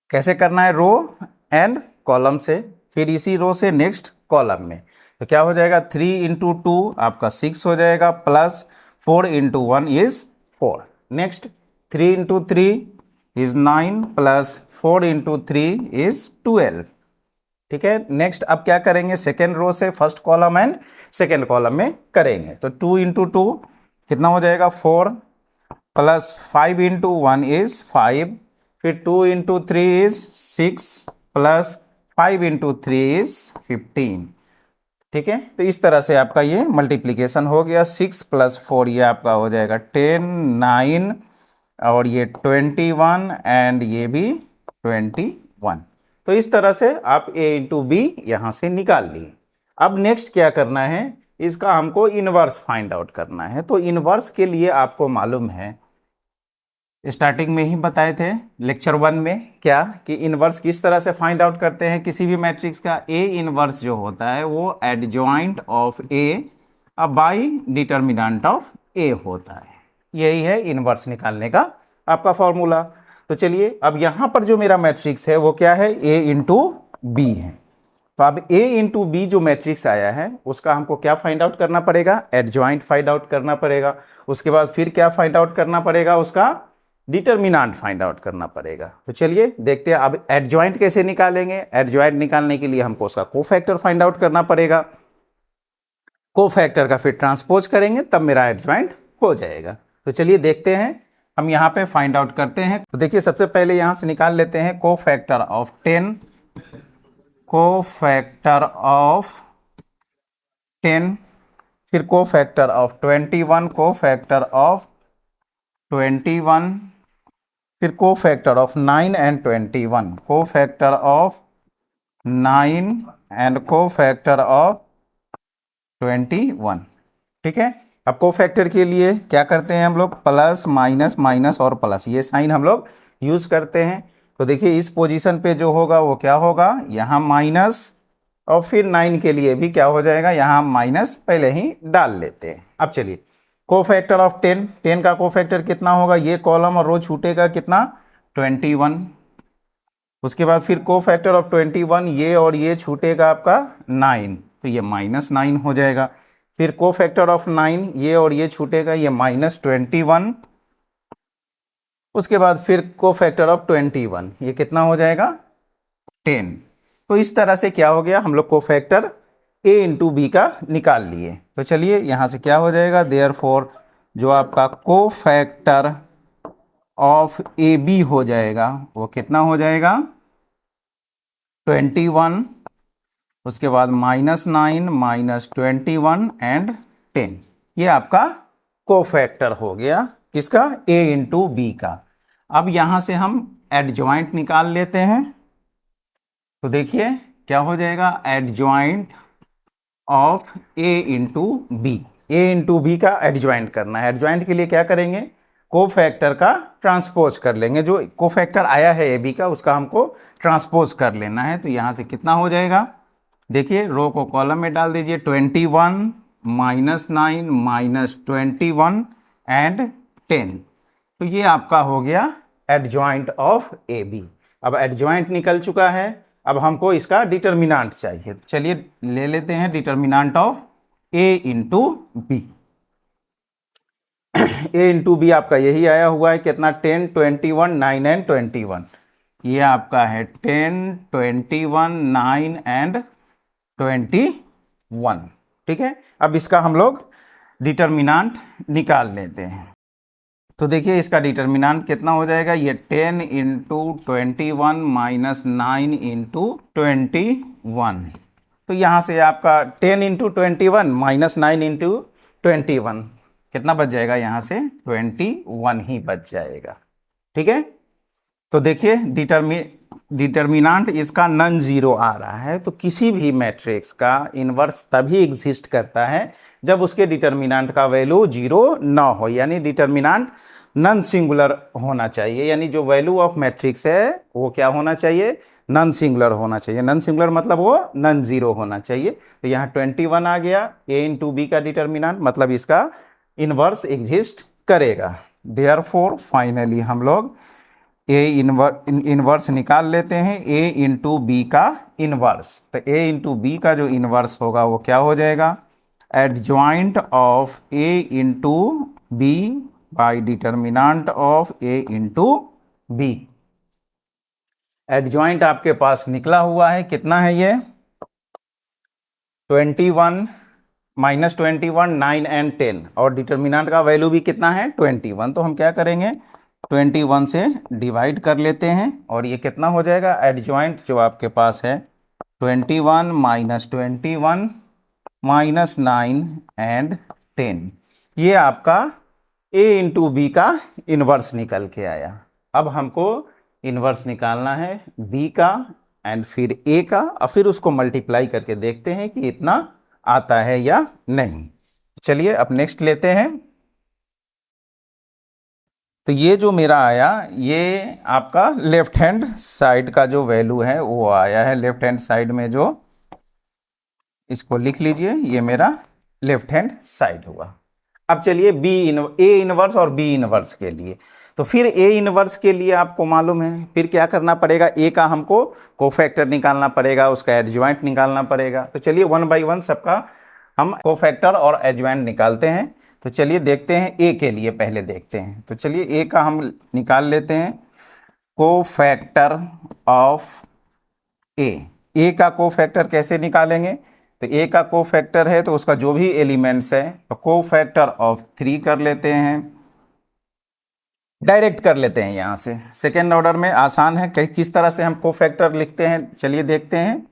कैसे करना है, रो एंड कॉलम से, फिर इसी रो से नेक्स्ट कॉलम में। तो क्या हो जाएगा 3 इंटू 2 आपका 6 हो जाएगा, plus 4 into 1 is 4। Next 3 into 3 is 9, plus 4 into 3 is 12। ठीक है, नेक्स्ट अब क्या करेंगे, सेकेंड रो से first column and second column में करेंगे। तो 2 इंटू 2 कितना हो जाएगा 4, प्लस 5 इंटू 1 इज 5, फिर 2 into 3 is 6, plus 5 into 3 is 15। ठीक है, तो इस तरह से आपका ये मल्टीप्लीकेशन हो गया। 6 प्लस 4 ये आपका हो जाएगा 10, 9 और ये 21 एंड ये भी 21। तो इस तरह से आप ए इंटू बी यहाँ से निकाल लिए। अब नेक्स्ट क्या करना है, इसका हमको इनवर्स फाइंड आउट करना है। तो इनवर्स के लिए आपको मालूम है, स्टार्टिंग में ही बताए थे लेक्चर 1 में, क्या कि इनवर्स किस तरह से फाइंड आउट करते हैं किसी भी मैट्रिक्स का। ए इनवर्स जो होता है वो adjoint of A by determinant of A होता है। यही है इनवर्स निकालने का आपका फॉर्मूला। तो चलिए अब यहाँ पर जो मेरा मैट्रिक्स है वो क्या है, ए इंटू बी है। तो अब ए इंटू बी जो मैट्रिक्स आया है उसका हमको क्या फाइंड आउट करना पड़ेगा, एडजॉइंट फाइंड आउट करना पड़ेगा। उसके बाद फिर क्या फाइंड आउट करना पड़ेगा, उसका डिटर्मिनांट फाइंड आउट करना पड़ेगा। तो चलिए देखते हैं अब एडजॉइंट कैसे निकालेंगे। एडजॉइंट निकालने के लिए हमको उसका कोफैक्टर फाइंड आउट करना पड़ेगा। कोफैक्टर का फिर ट्रांसपोज करेंगे तब मेरा एडजॉइंट हो जाएगा। तो चलिए देखते हैं, हम यहाँ पे फाइंड आउट करते हैं। तो देखिए सबसे पहले यहाँ से निकाल लेते हैं कोफैक्टर ऑफ 10, कोफैक्टर ऑफ 10, फिर कोफैक्टर ऑफ 21, कोफैक्टर ऑफ 21, फिर cofactor of 9 and 21, cofactor of 9 and cofactor of 21। ठीक है, अब कोफैक्टर के लिए क्या करते हैं हम लोग, प्लस माइनस माइनस और प्लस, ये साइन हम लोग यूज करते हैं। तो देखिए इस पोजीशन पे जो होगा वो क्या होगा, यहाँ माइनस, और फिर 9 के लिए भी क्या हो जाएगा, यहाँ माइनस पहले ही डाल लेते हैं। अब चलिए कोफैक्टर ऑफ 10, 10 का कोफैक्टर कितना होगा, ये कॉलम और रो छूटेगा कितना, 21। उसके बाद फिर कोफैक्टर ऑफ 21, ये और ये छूटेगा आपका 9, तो ये -9 हो जाएगा। फिर कोफैक्टर ऑफ 9, ये और ये छूटेगा, ये -21। उसके बाद फिर कोफैक्टर ऑफ 21, ये कितना हो जाएगा, 10। तो इस तरह से क्या हो गया, हम लोग कोफैक्टर a इंटू बी का निकाल लिए। तो चलिए यहाँ से क्या हो जाएगा, देयरफॉर जो आपका कोफैक्टर ऑफ ए बी हो जाएगा वो कितना हो जाएगा, 21, उसके बाद -9 -21 एंड 10। ये आपका कोफैक्टर हो गया किसका, a इंटू बी का। अब यहाँ से हम एडजॉइंट निकाल लेते हैं। तो देखिए क्या हो जाएगा, adjoint of a into B, a into B का एडजॉइंट करना है। एडजॉइंट के लिए क्या करेंगे, कोफैक्टर का ट्रांसपोज कर लेंगे, जो कोफैक्टर आया है ए बी का उसका हमको ट्रांसपोज कर लेना है। तो यहाँ से कितना हो जाएगा, देखिए रो को कॉलम में डाल दीजिए, 21 -9 -21 एंड 10। तो ये आपका हो गया एडजॉइंट ऑफ ए बी। अब एडजॉइंट निकल चुका है, अब हमको इसका डिटर्मिनांट चाहिए। तो चलिए ले लेते हैं determinant of A into B. A into B आपका यही आया हुआ है कितना, 10 21 9 एंड 21। ये आपका है 10 21 9 एंड 21। ठीक है, अब इसका हम लोग डिटर्मिनांट निकाल लेते हैं। तो देखिए इसका डिटर्मिनांट कितना हो जाएगा, ये 10 इंटू 21 -9 इंटू 21। तो यहाँ से आपका 10 इंटू 21 -9 इंटू 21 कितना बच जाएगा, यहाँ से 21 ही बच जाएगा। ठीक है, तो देखिए डिटर्मिनांट इसका नॉन जीरो आ रहा है। तो किसी भी मैट्रिक्स का इन्वर्स तभी एग्जिस्ट करता है जब उसके डिटर्मिनांट का वैल्यू 0 ना हो, यानी डिटर्मिनांट नॉन सिंगुलर होना चाहिए, यानी जो वैल्यू ऑफ मैट्रिक्स है वो क्या होना चाहिए, नॉन सिंगुलर होना चाहिए। नॉन सिंगुलर मतलब वो नॉन जीरो होना चाहिए। तो यहाँ 21 आ गया, a इंटू बी का डिटर्मिनांट, मतलब इसका इन्वर्स एग्जिस्ट करेगा। देयरफॉर फाइनली हम लोग इन्वर्स निकाल लेते हैं, a इंटू बी का इन्वर्स। तो a इंटू बी का जो इन्वर्स होगा वो क्या हो जाएगा, adjoint of a into B by determinant of a into B. Adjoint आपके पास निकला हुआ है, कितना है ये, 21 -21 9 एंड 10, और डिटर्मिनांट का वैल्यू भी कितना है, 21। तो हम क्या करेंगे, 21 से डिवाइड कर लेते हैं, और ये कितना हो जाएगा, एडजॉइंट जो आपके पास है 21 -21 -9 एंड 10। ये आपका a इंटू बी का इन्वर्स निकल के आया। अब हमको इन्वर्स निकालना है b का एंड फिर a का, और फिर उसको मल्टीप्लाई करके देखते हैं कि इतना आता है या नहीं। चलिए अब नेक्स्ट लेते हैं। तो ये जो मेरा आया, ये आपका लेफ्ट हैंड साइड का जो वैल्यू है वो आया है। लेफ्ट हैंड साइड में जो, इसको लिख लीजिए, ये मेरा लेफ्ट हैंड साइड हुआ। अब चलिए ए इनवर्स और बी इनवर्स के लिए। तो फिर ए इनवर्स के लिए आपको मालूम है फिर क्या करना पड़ेगा, ए का हमको कोफैक्टर निकालना पड़ेगा, उसका एडजॉइंट निकालना पड़ेगा। तो चलिए 1 बाई 1 सबका हम कोफैक्टर और एडजॉइंट निकालते हैं। तो चलिए देखते हैं ए के लिए, पहले देखते हैं। तो चलिए ए का हम निकाल लेते हैं कोफैक्टर ऑफ ए का कोफैक्टर कैसे निकालेंगे? तो ए का कोफैक्टर है तो उसका जो भी एलिमेंट्स है तो कोफैक्टर ऑफ 3 कर लेते हैं, डायरेक्ट कर लेते हैं यहाँ से। सेकेंड ऑर्डर में आसान है, किस तरह से हम कोफैक्टर लिखते हैं चलिए देखते हैं।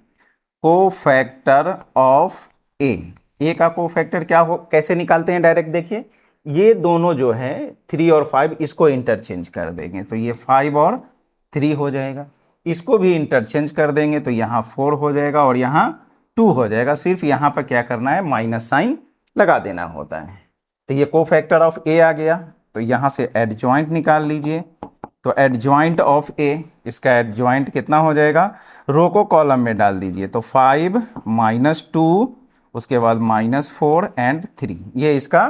कोफैक्टर ऑफ ए का कोफैक्टर क्या हो, कैसे निकालते हैं डायरेक्ट देखिए। ये दोनों जो है 3 और 5 इसको इंटरचेंज कर देंगे तो ये 5 और 3 हो जाएगा। इसको भी इंटरचेंज कर देंगे तो यहाँ 4 हो जाएगा और यहाँ 2 हो जाएगा। सिर्फ यहाँ पर क्या करना है, माइनस साइन लगा देना होता है। तो ये कोफैक्टर ऑफ ए आ गया। तो यहाँ से एडजॉइंट निकाल लीजिए। तो एडजॉइंट ऑफ ए, इसका एडजॉइंट कितना हो जाएगा, रो को कॉलम में डाल दीजिए। तो 5 -2 उसके बाद -4 एंड 3, ये इसका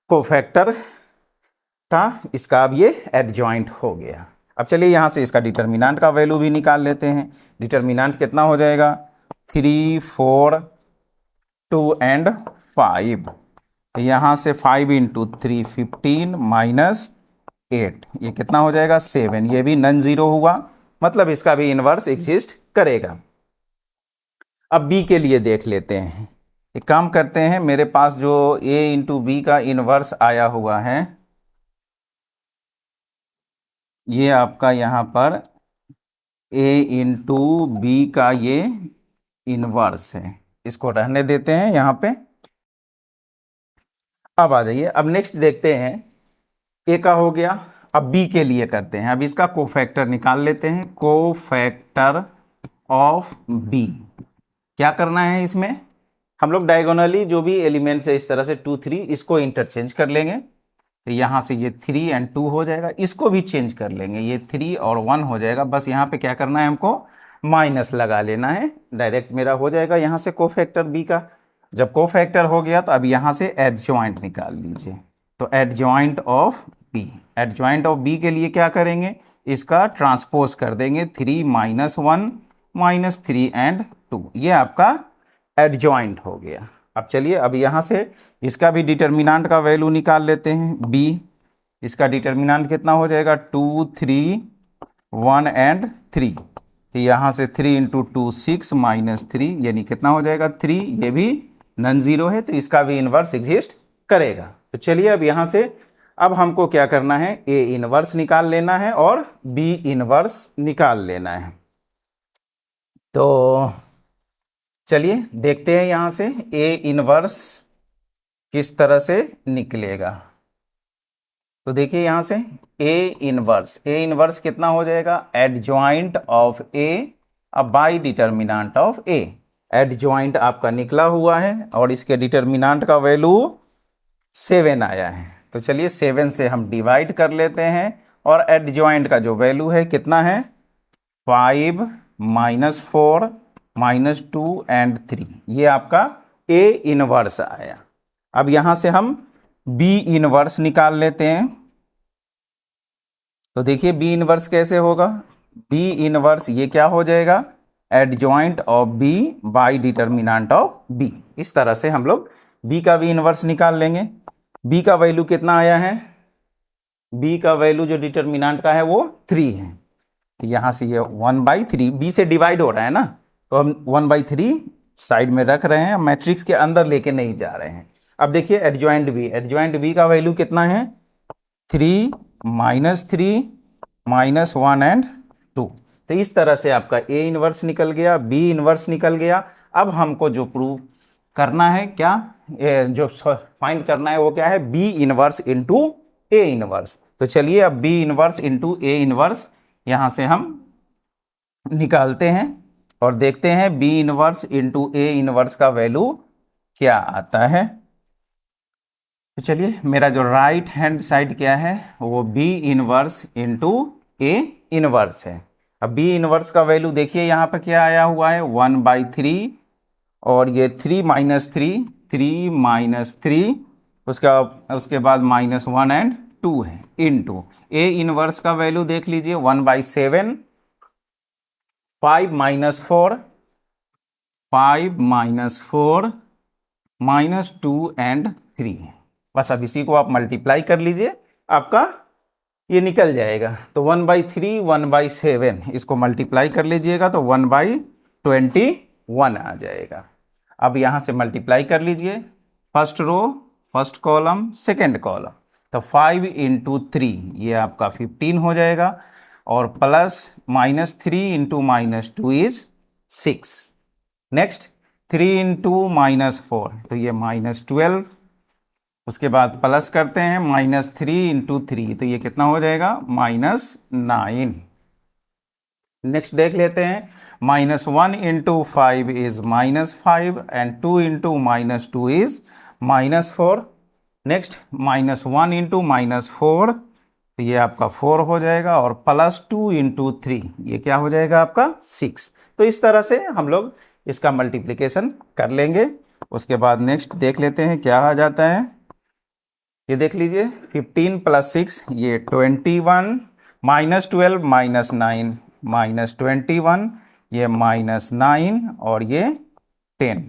कोफैक्टर था। इसका अब ये एडजॉइंट हो गया। अब चलिए यहाँ से इसका डिटर्मिनेंट का वैल्यू भी निकाल लेते हैं। डिटर्मिनेंट कितना हो जाएगा, 3, 4, 2 एंड 5। तो यहाँ से 5 × 3 15 -8, ये कितना हो जाएगा 7। ये भी नॉन जीरो हुआ, मतलब इसका भी इनवर्स एग्जिस्ट करेगा। अब बी के लिए देख लेते हैं। एक काम करते हैं, मेरे पास जो a × b का इनवर्स आया हुआ है, ये आपका यहाँ पर a × b का ये इनवर्स है, इसको रहने देते हैं यहाँ पे। अब आ जाइए, अब नेक्स्ट देखते हैं। ए का हो गया, अब बी के लिए करते हैं। अब इसका कोफैक्टर निकाल लेते हैं। कोफैक्टर ऑफ बी क्या करना है, इसमें हम लोग डायगोनली जो भी एलिमेंट्स है इस तरह से 2, 3 इसको इंटरचेंज कर लेंगे। तो यहाँ से ये 3 और 2 हो जाएगा, इसको भी चेंज कर लेंगे, ये 3 और 1 हो जाएगा। बस यहाँ पे क्या करना है, हमको माइनस लगा लेना है, डायरेक्ट मेरा हो जाएगा यहाँ से कोफैक्टर बी का। जब कोफैक्टर हो गया तो अब यहाँ से एडजॉइंट निकाल लीजिए। तो adjoint of B, adjoint of B के लिए क्या करेंगे, इसका ट्रांसपोज कर देंगे। 3 -1 -3 एंड 2, ये आपका एडजॉइंट हो गया। अब चलिए, अब यहाँ से इसका भी डिटर्मिनेंट का वैल्यू निकाल लेते हैं। बी, इसका डिटर्मिनेंट कितना हो जाएगा, 2, 3, 1 एंड 3। तो यहाँ से 3 × 2 6 -3, यानी कितना हो जाएगा 3। ये भी नॉन जीरो है तो इसका भी इनवर्स एग्जिस्ट करेगा। तो चलिए अब यहाँ से अब हमको क्या करना है, ए इनवर्स निकाल लेना है और बी इनवर्स निकाल लेना है। तो चलिए देखते हैं यहाँ से ए इनवर्स किस तरह से निकलेगा। तो देखिए यहाँ से ए इनवर्स कितना हो जाएगा, एडजॉइंट ऑफ ए अब by determinant of A. Adjoint आपका निकला हुआ है और इसके डिटर्मिनेंट का वैल्यू 7 आया है। तो चलिए 7 से हम डिवाइड कर लेते हैं और एडजॉइंट का जो वैल्यू है कितना है, 5 -4 -2 एंड 3, ये आपका ए इनवर्स आया। अब यहाँ से हम बी इनवर्स निकाल लेते हैं। तो देखिए बी इनवर्स कैसे होगा, बी इनवर्स ये क्या हो जाएगा, adjoint of B by determinant of B. इस तरह से हम लोग बी का भी इनवर्स निकाल लेंगे। बी का वैल्यू कितना आया है, बी का वैल्यू जो डिटर्मिनेंट का है वो 3 है। तो यहाँ से ये 1/3 बी से डिवाइड हो रहा है ना, तो हम 1/3 साइड में रख रहे हैं, मैट्रिक्स के अंदर लेके नहीं जा रहे हैं। अब देखिए एडजॉइंट बी का वैल्यू कितना है, 3 -3 -1 एंड 2। तो इस तरह से आपका ए इनवर्स निकल गया, बी इनवर्स निकल गया। अब हमको जो प्रूव करना है, क्या जो फाइंड करना है वो क्या है, B inverse into A inverse. तो चलिए अब B inverse into A inverse यहाँ से हम निकालते हैं और देखते हैं B inverse into A inverse का वैल्यू क्या आता है। तो चलिए मेरा जो राइट हैंड साइड क्या है, वो B inverse into A inverse है। अब बी इनवर्स का वैल्यू देखिए यहाँ पर क्या आया हुआ है, 1/3 और ये 3 -3 3 -3 उसके बाद -1 एंड 2 है इंटू ए इनवर्स का वैल्यू देख लीजिए 1/7 5 -4 -2 एंड 3। बस अब इसी को आप मल्टीप्लाई कर लीजिए, आपका ये निकल जाएगा। तो 1/3 1/7 इसको मल्टीप्लाई कर लीजिएगा तो 1/21 आ जाएगा। अब यहाँ से मल्टीप्लाई कर लीजिए, first row first column second column, तो 5 × 3 ये आपका 15 हो जाएगा, और प्लस -3 × -2 इज 6। नेक्स्ट 3 × -4 तो ये -12, उसके बाद प्लस करते हैं -3 × 3 तो ये कितना हो जाएगा -9। नेक्स्ट देख लेते हैं, -1 × 5 इज -5 एंड 2 × -2 इज -4। नेक्स्ट -1 × -4 तो ये आपका 4 हो जाएगा, और +2 × 3 ये क्या हो जाएगा आपका 6। तो इस तरह से हम लोग इसका मल्टीप्लिकेशन कर लेंगे। उसके बाद नेक्स्ट देख लेते हैं क्या आ जाता है। ये देख लीजिए 15 + 6 ये 21, -12 -9 -21, ये -9 और ये 10।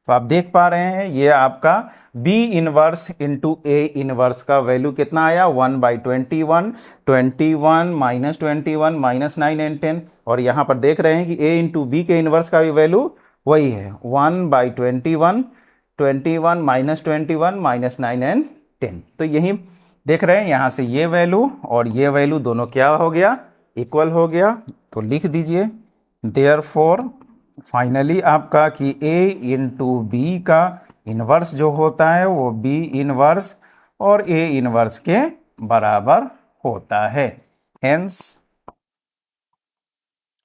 तो आप देख पा रहे हैं ये आपका B इनवर्स × A इनवर्स का वैल्यू कितना आया 1/21, 21 -21 -9 एंड 10, और यहाँ पर देख रहे हैं कि A × B के इनवर्स का भी वैल्यू वही है 1/21, 21 -21 -9 एंड 10। तो यही देख रहे हैं यहाँ से ये वैल्यू और ये वैल्यू दोनों क्या हो गया इक्वल हो गया। तो लिख दीजिए देयरफॉर फाइनली आपका कि A × B का इन्वर्स जो होता है वो B इनवर्स और A इनवर्स के बराबर होता है, हेंस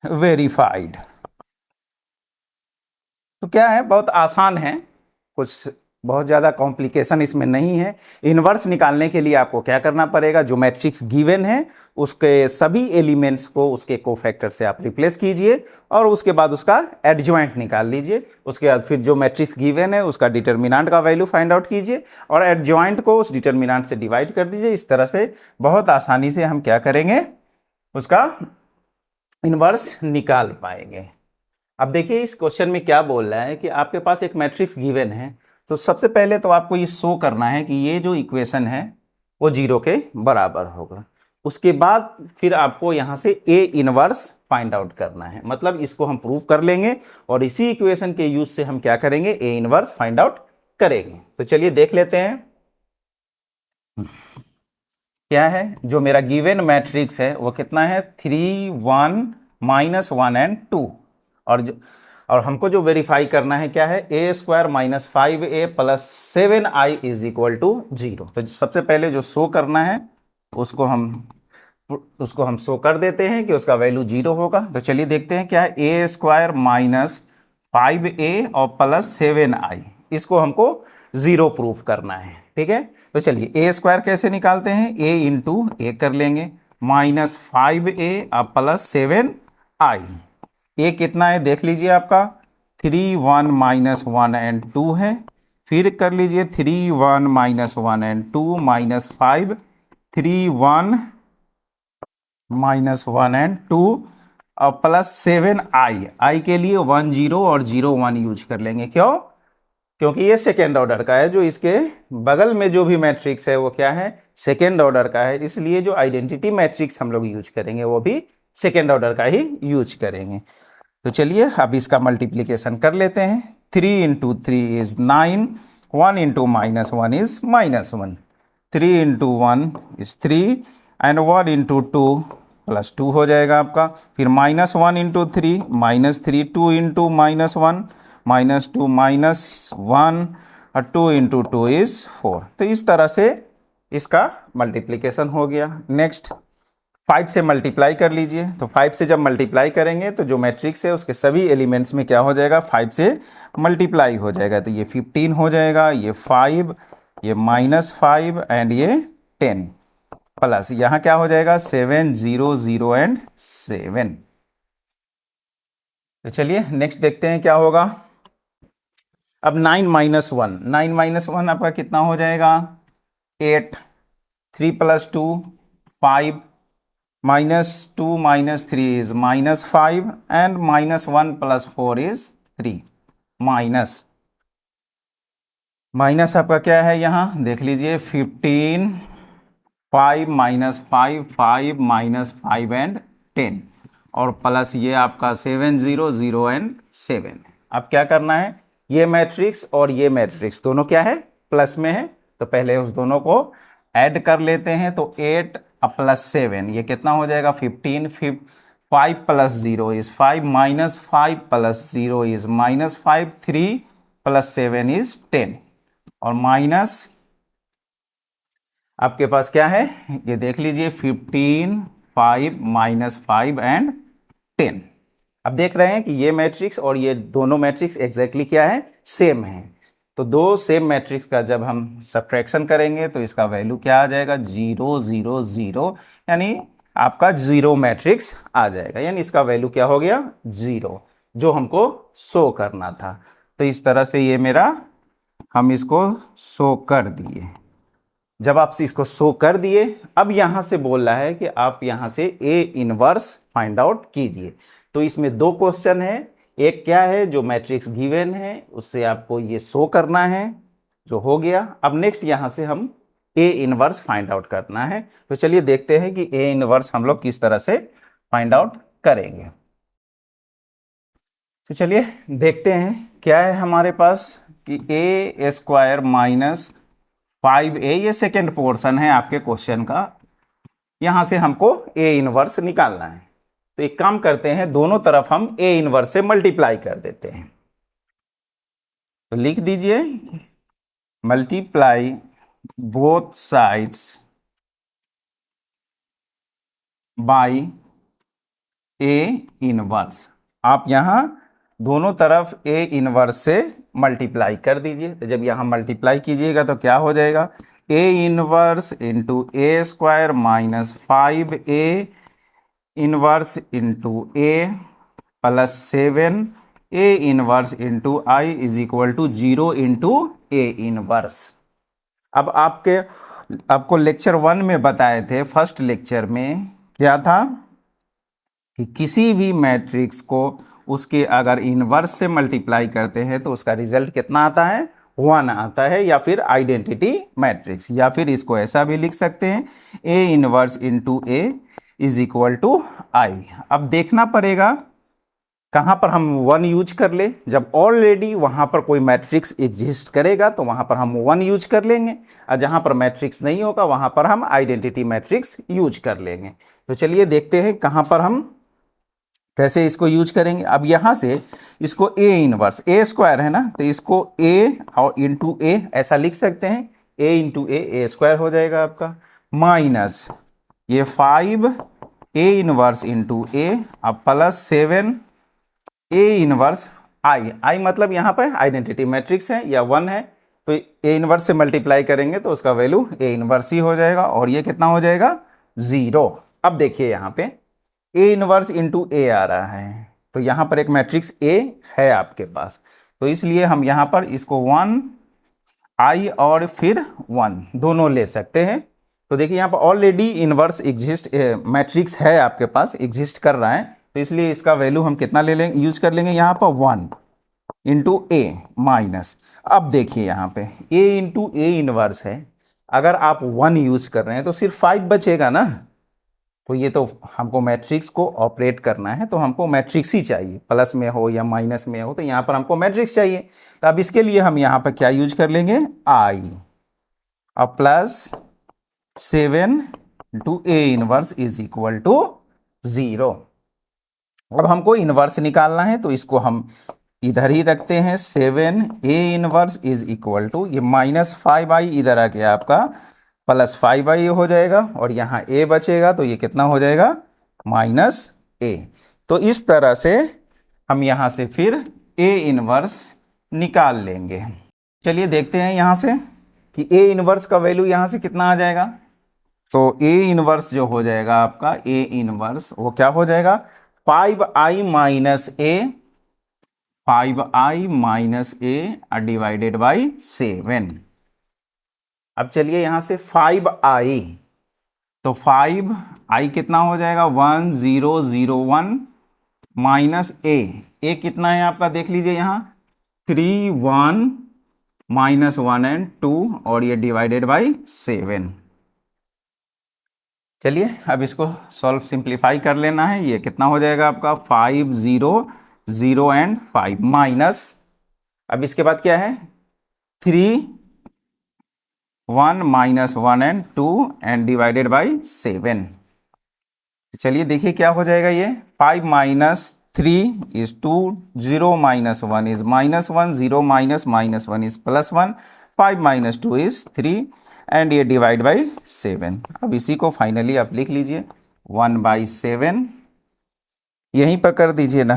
वेरीफाइड। तो क्या है, बहुत आसान है, कुछ बहुत ज़्यादा कॉम्प्लिकेशन इसमें नहीं है। इन्वर्स निकालने के लिए आपको क्या करना पड़ेगा, जो मैट्रिक्स गिवन है उसके सभी एलिमेंट्स को उसके कोफैक्टर से आप रिप्लेस कीजिए और उसके बाद उसका एडजॉइंट निकाल लीजिए। उसके बाद फिर जो मैट्रिक्स गिवन है उसका डिटर्मिनेंट का वैल्यू फाइंड आउट कीजिए और एडजॉइंट को उस डिटर्मिनेंट से डिवाइड कर दीजिए। इस तरह से बहुत आसानी से हम क्या करेंगे, उसका इन्वर्स निकाल पाएंगे। अब देखिए इस क्वेश्चन में क्या बोल रहा है कि आपके पास एक मैट्रिक्स गिवन है, तो सबसे पहले तो आपको ये शो करना है कि ये जो इक्वेशन है वो 0 के बराबर होगा। उसके बाद फिर आपको यहाँ से A इनवर्स फाइंड आउट करना है, मतलब इसको हम प्रूव कर लेंगे और इसी इक्वेशन के यूज से हम क्या करेंगे, A इनवर्स फाइंड आउट करेंगे। तो चलिए देख लेते हैं क्या है। जो मेरा गिवन मैट्रिक्स है वो कितना है 3 1 -1 एंड 2, और हमको जो वेरीफाई करना है क्या है A² - 5A + 7I = 0। तो सबसे पहले जो शो करना है उसको हम शो कर देते हैं कि उसका वैल्यू 0 होगा। तो चलिए देखते हैं क्या है, A² - 5A और +7I, इसको हमको 0 प्रूफ करना है। ठीक है, तो चलिए A² कैसे निकालते हैं, A × A कर लेंगे, -5A और +7I। A कितना है देख लीजिए आपका 3 1 -1 एंड 2 है, फिर कर लीजिए 3 1 -1 एंड 2 -5 3 1 -1 एंड 2 और +7I। I के लिए 1 0 और 0 1 यूज कर लेंगे। क्यों? क्योंकि ये सेकेंड ऑर्डर का है, जो इसके बगल में जो भी मैट्रिक्स है वो क्या है, सेकेंड ऑर्डर का है, इसलिए जो आइडेंटिटी मैट्रिक्स हम लोग यूज करेंगे वो भी सेकेंड ऑर्डर का ही यूज करेंगे। तो चलिए अब इसका मल्टीप्लिकेशन कर लेते हैं। 3 × 3 इज 9, 1 × -1 इज -1, 3 × 1 इज 3 एंड 1 × 2 +2 हो जाएगा आपका। फिर -1 × 3 -3, 2 × -1 -2 -1 और 2 × 2 इज 4। तो इस तरह से इसका मल्टीप्लिकेशन हो गया। नेक्स्ट 5 से मल्टीप्लाई कर लीजिए। तो 5 से जब मल्टीप्लाई करेंगे तो जो मैट्रिक्स है उसके सभी एलिमेंट्स में क्या हो जाएगा, 5 से मल्टीप्लाई हो जाएगा। तो ये 15 हो जाएगा, ये 5, ये -5 एंड ये 10, प्लस यहाँ क्या हो जाएगा 7 0 0 एंड 7। तो चलिए नेक्स्ट देखते हैं क्या होगा। अब 9 - 1 आपका कितना हो जाएगा 8, 3 + 2 5, -2 - 3 is -5 and -1 + 4 is 3 minus minus आपका क्या है यहाँ देख लीजिए 15, 5 माइनस 5, 5 माइनस 5 एंड 10, और प्लस ये आपका 7 0 0 एंड 7। अब क्या करना है, ये मैट्रिक्स और ये मैट्रिक्स दोनों क्या है, प्लस में है, तो पहले उस दोनों को ऐड कर लेते हैं। तो 8 प्लस 7 ये कितना हो जाएगा 15, 5 plus 0 is 5, minus 5 plus 0 is minus 5, 3 plus 7 is 10, और माइनस आपके पास क्या है ये देख लीजिए 15, 5 माइनस 5 एंड 10। अब देख रहे हैं कि ये मैट्रिक्स और ये दोनों मैट्रिक्स एग्जैक्टली क्या है, सेम है। तो दो सेम मैट्रिक्स का जब हम सब्ट्रैक्शन करेंगे तो इसका वैल्यू क्या आ जाएगा 0 0 0, यानी आपका जीरो मैट्रिक्स आ जाएगा, यानी इसका वैल्यू क्या हो गया 0, जो हमको शो करना था। तो इस तरह से ये मेरा हम इसको शो कर दिए। जब आप इसको शो कर दिए, अब यहां से बोल रहा है कि आप यहां से ए इनवर्स फाइंड आउट कीजिए। तो इसमें दो क्वेश्चन है, एक क्या है जो मैट्रिक्स गिवन है उससे आपको ये शो करना है, जो हो गया। अब नेक्स्ट यहां से हम ए इनवर्स फाइंड आउट करना है। तो चलिए देखते हैं कि ए इनवर्स हम लोग किस तरह से फाइंड आउट करेंगे। तो चलिए देखते हैं क्या है हमारे पास कि ए स्क्वायर माइनस 5a, ये सेकेंड पोर्शन है आपके क्वेश्चन का। यहां से हमको ए इनवर्स निकालना है। तो एक काम करते हैं, दोनों तरफ हम ए इनवर्स से मल्टीप्लाई कर देते हैं। तो लिख दीजिए multiply both sides by A inverse. आप यहां दोनों तरफ ए इनवर्स से मल्टीप्लाई कर दीजिए। तो जब यहां मल्टीप्लाई कीजिएगा तो क्या हो जाएगा, A inverse into A square minus 5a inverse into A plus 7 A inverse into I is equal to 0 into A inverse. अब आपको लेक्चर 1 में बताए थे, फर्स्ट लेक्चर में क्या था कि किसी भी मैट्रिक्स को उसके अगर इनवर्स से मल्टीप्लाई करते हैं तो उसका रिजल्ट कितना आता है 1 आता है, या फिर आइडेंटिटी मैट्रिक्स, या फिर इसको ऐसा भी लिख सकते हैं A inverse into A is equal to I. अब देखना पड़ेगा कहाँ पर हम 1 यूज कर ले। जब ऑलरेडी वहाँ पर कोई मैट्रिक्स एग्जिस्ट करेगा तो वहाँ पर हम 1 यूज कर लेंगे, और जहाँ पर मैट्रिक्स नहीं होगा वहाँ पर हम आइडेंटिटी मैट्रिक्स यूज कर लेंगे। तो चलिए देखते हैं कहाँ पर हम कैसे इसको यूज करेंगे। अब यहाँ से इसको ए इनवर्स, ए स्क्वायर है ना, तो इसको ए और इंटू ए ऐसा लिख सकते हैं, ए इंटू ए स्क्वायर हो जाएगा आपका, माइनस ये 5 ए इनवर्स इंटू ए, अब प्लस 7 ए इनवर्स आई मतलब यहाँ पर आइडेंटिटी मैट्रिक्स है या 1 है, तो ए इनवर्स से मल्टीप्लाई करेंगे तो उसका वैल्यू ए इनवर्स ही हो जाएगा, और ये कितना हो जाएगा 0। अब देखिए यहाँ पे ए इनवर्स इंटू ए आ रहा है, तो यहाँ पर एक मैट्रिक्स ए है आपके पास, तो इसलिए हम यहाँ पर इसको 1 आई और फिर 1 दोनों ले सकते हैं। तो देखिए यहाँ पर ऑलरेडी इनवर्स एग्जिस्ट मैट्रिक्स है आपके पास, एग्जिस्ट कर रहा है, तो इसलिए इसका वैल्यू हम कितना ले लेंगे, यूज कर लेंगे यहाँ पर 1 इंटू ए माइनस। अब देखिए यहाँ पे ए इंटू ए इनवर्स है, अगर आप 1 यूज कर रहे हैं तो सिर्फ 5 बचेगा ना, तो ये तो हमको मैट्रिक्स को ऑपरेट करना है, तो हमको मैट्रिक्स ही चाहिए, प्लस में हो या माइनस में हो, तो यहाँ पर हमको मैट्रिक्स चाहिए। तो अब इसके लिए हम यहाँ पर क्या यूज कर लेंगे आई, अब plus 7 into A inverse is equal to 0। अब हमको इनवर्स निकालना है, तो इसको हम इधर ही रखते हैं, 7 A inverse is equal to ये माइनस 5i इधर आके आपका प्लस 5i हो जाएगा, और यहाँ a बचेगा तो ये कितना हो जाएगा माइनस a। तो इस तरह से हम यहाँ से फिर a इनवर्स निकाल लेंगे। चलिए देखते हैं यहाँ से कि a इनवर्स का वैल्यू यहाँ से कितना आ जाएगा। तो a इनवर्स जो हो जाएगा आपका a इनवर्स वो क्या हो जाएगा 5i minus a, 5i minus a divided by 7। अब चलिए यहां से 5i, तो 5i कितना हो जाएगा 1001 माइनस a कितना है आपका देख लीजिए यहाँ 31 -1 एंड 2 और ये डिवाइडेड बाई 7। चलिए अब इसको सॉल्व सिंप्लीफाई कर लेना है। ये कितना हो जाएगा आपका 5 0 0 एंड 5 माइनस, अब इसके बाद क्या है 3 1 -1 एंड 2 एंड डिवाइडेड बाई 7। चलिए देखिए क्या हो जाएगा ये 5 minus 3 is 2, 0 minus 1 is -1, 0 minus -1 is +1, 5 minus 2 is 3 and ये डिवाइड बाई 7। अब इसी को फाइनली आप लिख लीजिए 1/7, यहीं पर कर दीजिए ना,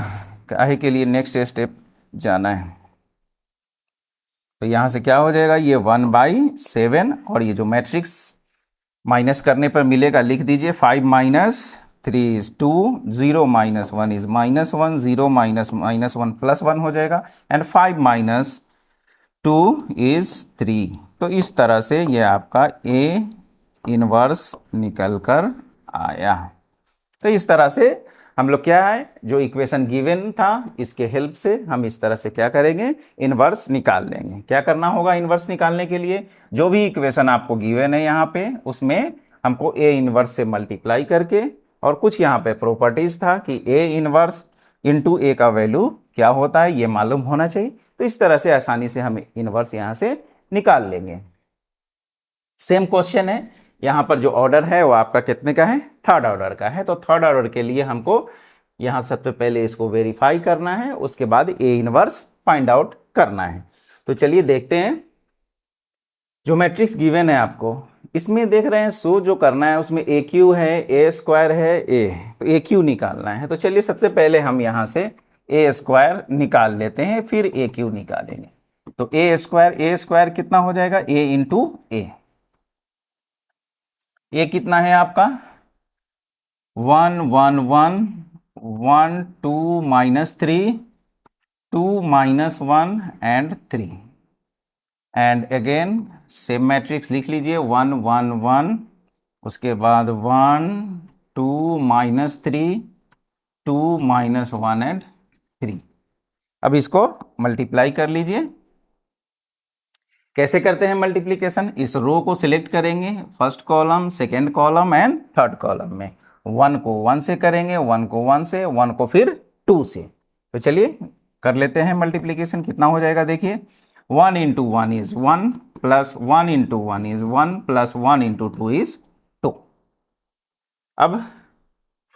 काहे के लिए नेक्स्ट स्टेप जाना है। तो यहाँ से क्या हो जाएगा ये 1/7 और ये जो मैट्रिक्स माइनस करने पर मिलेगा लिख दीजिए 5 minus 3 is 2, 0 minus 1 is -1, 0 minus -1 +1 हो जाएगा एंड 5 माइनस 2 इज 3। तो इस तरह से ये आपका A इनवर्स निकल कर आया। तो इस तरह से हम लोग क्या है जो इक्वेशन गिवन था इसके हेल्प से हम इस तरह से क्या करेंगे इनवर्स निकाल लेंगे। क्या करना होगा इनवर्स निकालने के लिए, जो भी इक्वेशन आपको गिवन है यहाँ पे उसमें हमको A इनवर्स से मल्टीप्लाई करके, और कुछ यहाँ पे प्रॉपर्टीज था कि A इनवर्स इंटू A का वैल्यू क्या होता है ये मालूम होना चाहिए। तो इस तरह से आसानी से हम इनवर्स यहाँ से निकाल लेंगे। सेम क्वेश्चन है, यहाँ पर जो ऑर्डर है वो आपका कितने का है, थर्ड ऑर्डर का है। तो थर्ड ऑर्डर के लिए हमको यहाँ सबसे पहले इसको वेरीफाई करना है, उसके बाद A इनवर्स फाइंड आउट करना है। तो चलिए देखते हैं, जो मैट्रिक्स गिवन है आपको इसमें देख रहे हैं सो जो करना है उसमें ए क्यू है, ए स्क्वायर है, ए, तो ए क्यू निकालना है। तो चलिए सबसे पहले हम यहाँ से ए स्क्वायर निकाल लेते हैं फिर ए क्यू निकालेंगे। तो ए स्क्वायर कितना हो जाएगा ए इंटू ए, ये कितना है आपका 1 1 1 1 2 -3 2 -1 and 3 and again same matrix लिख लीजिए 1 1 1, उसके बाद 1 2 -3 2 -1 एंड 3। अब इसको मल्टीप्लाई कर लीजिए। कैसे करते हैं मल्टीप्लिकेशन, इस रो को सिलेक्ट करेंगे first column, second column and third column में, 1 को 1 से करेंगे, 1 को 1 से, 1 को फिर 2 से। तो चलिए कर लेते हैं मल्टीप्लिकेशन। कितना हो जाएगा देखिए 1 into 1 is 1 plus 1 into 1 is 1 plus 1 into 2 is 2। अब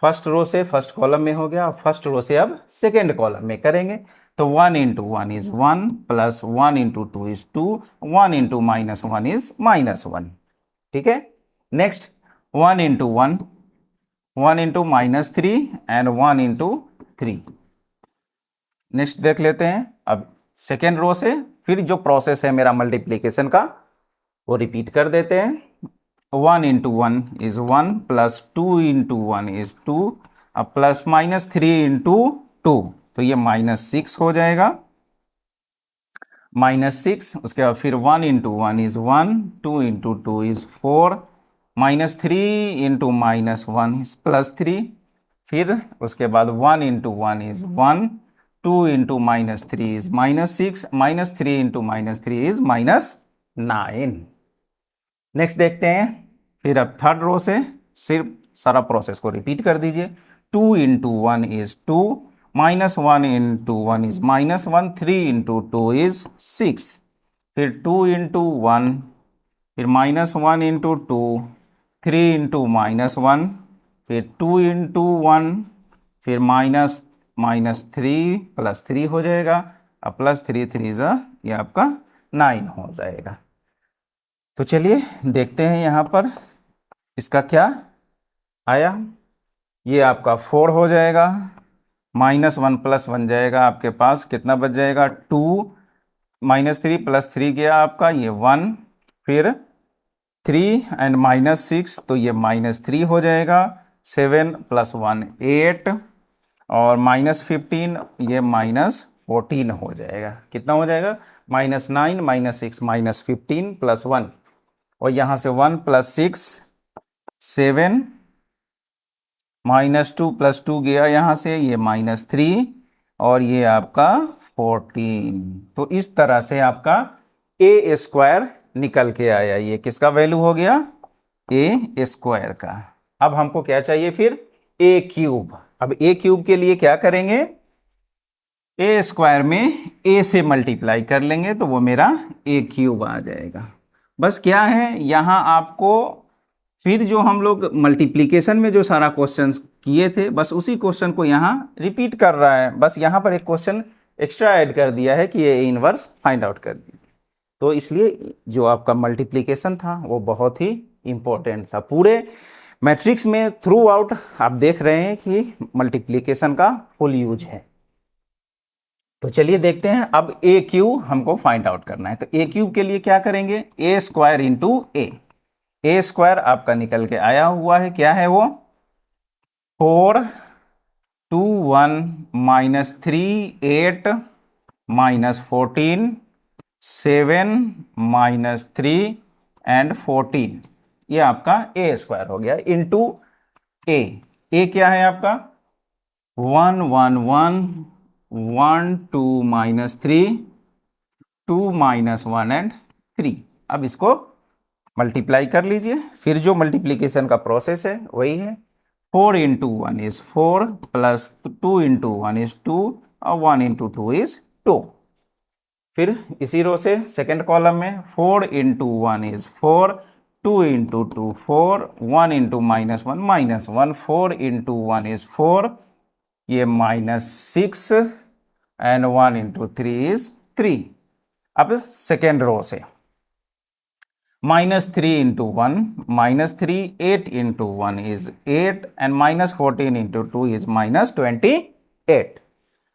फर्स्ट रो से फर्स्ट कॉलम में हो गया, फर्स्ट रो से अब सेकेंड कॉलम में करेंगे। तो 1 into 1 is 1 plus 1 into 2 is 2, 1 into -1 is -1। ठीक है, next 1 into 1, 1 into -3 and 1 into 3। Next देख लेते हैं, अब सेकेंड रो से फिर जो प्रोसेस है मेरा मल्टीप्लीकेशन का वो रिपीट कर देते हैं। 1 into 1 is 1 plus 2 into 1 is 2, अब प्लस -3 इंटू 2, तो ये -6 हो जाएगा, -6। उसके बाद फिर 1 into 1 is 1, 2 into 2 is 4, -3 into -1 is +3, फिर उसके बाद 1 into 1 is 1, 2 into -3 is -6, -3 into -3 is -9। Next देखते हैं, फिर अब थर्ड रो से सिर्फ सारा प्रोसेस को रिपीट कर दीजिए। 2 into 1 is 2, -1 into 1 is -1, 3 into 2 is 6, फिर 2 इंटू 1, फिर -1 इंटू 2, 3 इंटू -1, फिर 2 इंटू 1, फिर -3 प्लस 3 हो जाएगा, अब +3 3 ये आपका 9 हो जाएगा। तो चलिए देखते हैं यहाँ पर इसका क्या आया, ये आपका 4 हो जाएगा, -1 + 1 जाएगा आपके पास, कितना बच जाएगा 2, -3 + 3 गया आपका ये 1, फिर 3 एंड -6 तो ये -3 हो जाएगा, 7 + 1 8, और -15 ये -14 हो जाएगा। कितना हो जाएगा -9 -6 -15 + 1, और यहाँ से 1 + 6 7, -2 + 2 गया यहाँ से, ये -3, और ये आपका 14। तो इस तरह से आपका ए स्क्वायर निकल के आया। ये किसका वैल्यू हो गया? ए स्क्वायर का। अब हमको क्या चाहिए फिर? ए क्यूब। अब ए क्यूब के लिए क्या करेंगे? ए स्क्वायर में ए से मल्टीप्लाई कर लेंगे तो वो मेरा ए क्यूब आ जाएगा। बस क्या है, यहाँ आपको फिर जो हम लोग मल्टीप्लिकेशन में जो सारा क्वेश्चंस किए थे, बस उसी क्वेश्चन को यहाँ रिपीट कर रहा है। बस यहाँ पर एक क्वेश्चन एक्स्ट्रा ऐड कर दिया है कि ये इनवर्स फाइंड आउट कर दीजिए। तो इसलिए जो आपका मल्टीप्लिकेशन था वो बहुत ही इंपॉर्टेंट था। पूरे मैट्रिक्स में थ्रू आउट आप देख रहे हैं कि मल्टीप्लिकेशन का फुल यूज है। तो चलिए देखते हैं। अब ए क्यूब हमको फाइंड आउट करना है। तो ए क्यूब के लिए क्या करेंगे? ए स्क्वायर इंटू ए स्क्वायर आपका निकल के आया हुआ है। क्या है वो? 4 2 1 -3 8 -14 7 -3 एंड 14। ये आपका ए स्क्वायर हो गया इंटू ए क्या है आपका? 1 1 1 1 2 -3 2 -1 एंड 3। अब इसको मल्टीप्लाई कर लीजिए। फिर जो मल्टीप्लिकेशन का प्रोसेस है वही है। 4 into 1 is 4 plus 2 into 1 is 2 और 1 इंटू 2 इज 2। फिर इसी रो से सेकेंड कॉलम में 4 into 1 is 4 2 into 2 4 1 into -1 4 into 1 is 4, ये -6 एंड 1 इंटू 3 इज 3। अब सेकेंड रो से -3 into 1 -3 8 into 1 is 8 and -14 into 2 is -28।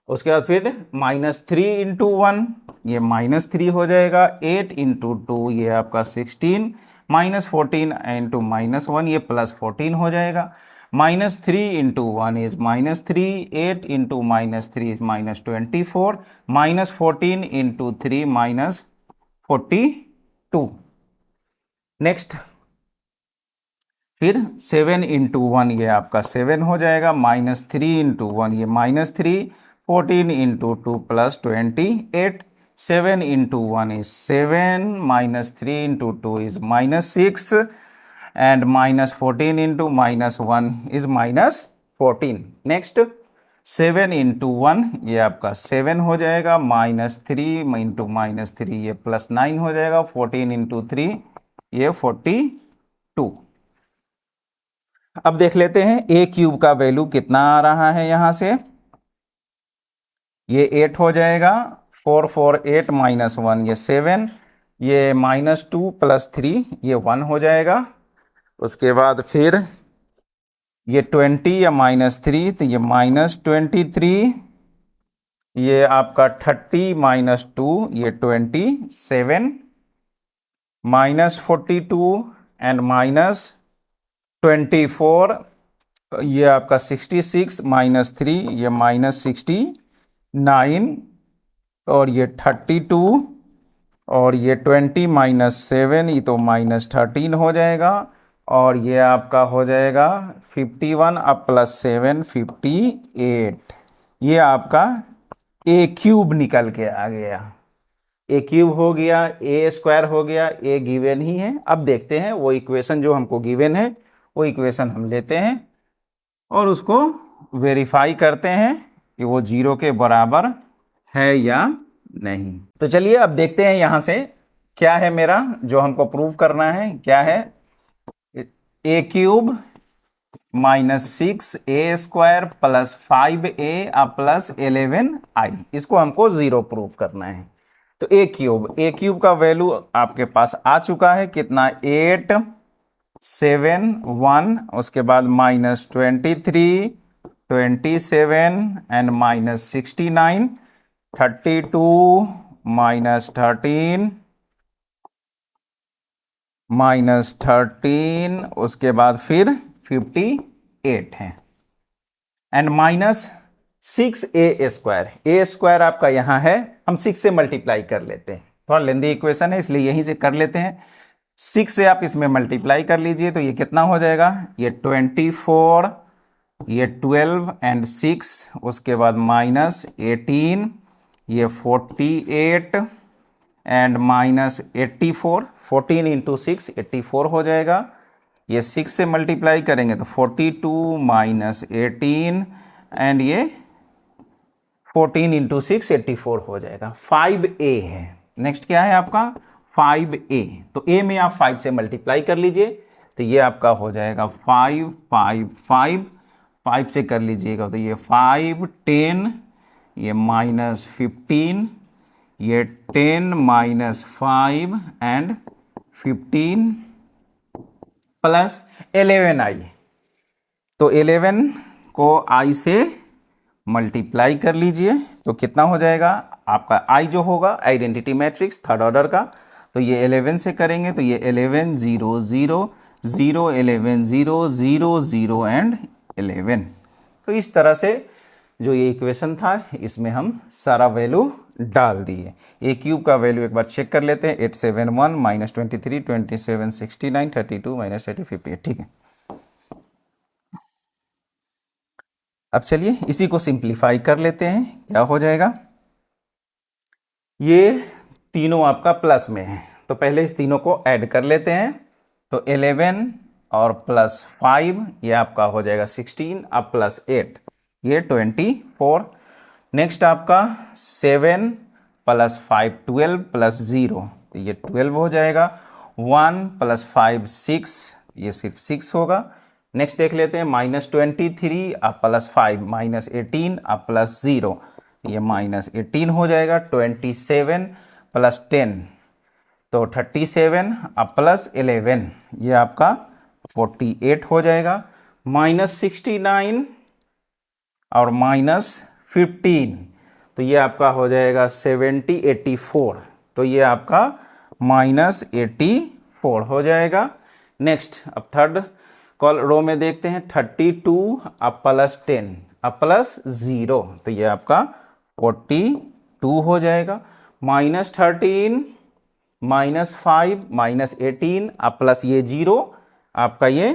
उसके बाद फिर -3 इंटू 1 ये -3 हो जाएगा। 8 इंटू 2 ये आपका 16 -14 इंटू -1 ये +14 हो जाएगा। -3 into 1 is -3 8 into -3 is -24 -14 into 3 -42। Next फिर 7 इंटू 1 ये आपका 7 हो जाएगा। -3 इंटू 1 ये -3 14 into 2 +28 7 into 1 is 7 -3 into 2 is -6 and -14 into -1 is -14। Next 7 into 1 ये आपका 7 हो जाएगा। -3 इंटू -3 ये +9 हो जाएगा। 14 इंटू 3 ये 42। अब देख लेते हैं ए क्यूब का वैल्यू कितना आ रहा है। यहां से ये 8 हो जाएगा। 4 4 8 -1 ये 7, ये -2 + 3 ये 1 हो जाएगा। उसके बाद फिर ये 20 या -3 तो ये -23, ये आपका 30 -2 ये 27 -42 एंड -24 ये आपका 66 -3 ये -69 और ये 32 और ये 20 -7 ये तो -13 हो जाएगा। और ये आपका हो जाएगा 51 अब +7 58। ये आपका ए क्यूब निकल के आ गया। ए क्यूब हो गया, ए स्क्वायर हो गया, ए गिवन ही है। अब देखते हैं वो इक्वेशन जो हमको गिवन है वो इक्वेशन हम लेते हैं और उसको वेरीफाई करते हैं कि वो 0 के बराबर है या नहीं। तो चलिए अब देखते हैं यहाँ से क्या है मेरा जो हमको प्रूव करना है। क्या है? A cube -6a² + 5a + 11i, इसको हमको 0 प्रूव करना है। तो ए क्यूब का वैल्यू आपके पास आ चुका है कितना? 8 7 1, उसके बाद -23 27 एंड -69 32 -13 -13, उसके बाद फिर 58 है एंड -6a²। ए स्क्वायर आपका यहाँ है, हम 6 से मल्टीप्लाई कर लेते हैं। थोड़ा लेंदी इक्वेशन है इसलिए यहीं से कर लेते हैं। 6 से आप इसमें मल्टीप्लाई कर लीजिए तो ये कितना हो जाएगा? ये 24 ये 12 एंड 6, उसके बाद -18 ये 48 एंड माइनस 84, 14 इंटू 6 84 हो जाएगा। ये 6 से मल्टीप्लाई करेंगे तो 42 माइनस 18 एंड ये 14 इंटू 6 84 हो जाएगा। 5a है। नेक्स्ट क्या है आपका 5a, तो a में आप 5 से मल्टीप्लाई कर लीजिए तो ये आपका हो जाएगा 5 5 5 5 से कर लीजिएगा तो ये 5 10, ये माइनस 15, ये 10 माइनस 5 एंड 15 प्लस 11i, तो 11 को i से मल्टीप्लाई कर लीजिए तो कितना हो जाएगा आपका i जो होगा आइडेंटिटी मैट्रिक्स थर्ड ऑर्डर का, तो ये 11 से करेंगे तो ये 11 0 0 0 11 0 0 0 एंड 11। तो इस तरह से जो ये इक्वेशन था इसमें हम सारा वैल्यू डाल दिए। ए क्यूब का वैल्यू एक बार चेक कर लेते हैं 871 माइनस 23 27 69 32 माइनस 30 58, ठीक है। अब चलिए इसी को सिंप्लीफाई कर लेते हैं, क्या हो जाएगा। ये तीनों आपका प्लस में है तो पहले इस तीनों को ऐड कर लेते हैं तो 11 और प्लस 5 ये आपका हो जाएगा 16, अब प्लस 8 ये 24। नेक्स्ट आपका 7 प्लस 5 12 प्लस 0 तो ये 12 हो जाएगा। 1 प्लस 5 6, ये सिर्फ 6 होगा। नेक्स्ट देख लेते हैं माइनस 23 अब प्लस 5 माइनस 18 अब प्लस 0, ये माइनस 18 हो जाएगा। 27 प्लस 10 तो 37 अब प्लस 11 ये आपका 48 हो जाएगा। माइनस 69 और माइनस 15 तो ये आपका हो जाएगा 70 84, तो ये आपका माइनस 84 हो जाएगा। नेक्स्ट अब थर्ड कॉल रो में देखते हैं 32 अब प्लस 10 अब प्लस 0 तो ये आपका 42 हो जाएगा। माइनस 13 माइनस 5 माइनस 18 अब प्लस ये 0 आपका ये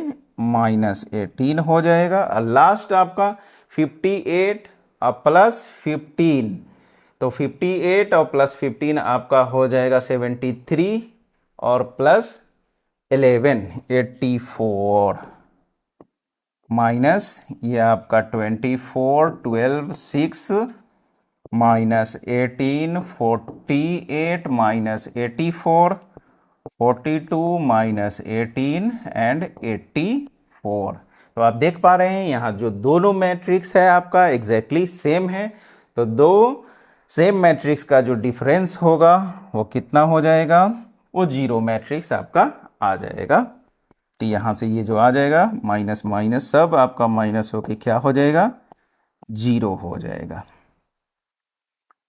माइनस 18 हो जाएगा। और लास्ट आपका 58 अब प्लस 15 तो 58 और प्लस 15 आपका हो जाएगा 73 और प्लस 11 84 माइनस ये आपका 24 12 6 माइनस 18 48 माइनस 84 42 माइनस 18 एंड 84। तो आप देख पा रहे हैं यहाँ जो दोनों मैट्रिक्स है आपका एग्जैक्टली सेम है, तो दो सेम मैट्रिक्स का जो डिफरेंस होगा वो कितना हो जाएगा, वो जीरो मैट्रिक्स आपका आ जाएगा। तो यहाँ से ये जो आ जाएगा माइनस माइनस सब आपका माइनस होके क्या हो जाएगा, जीरो हो जाएगा।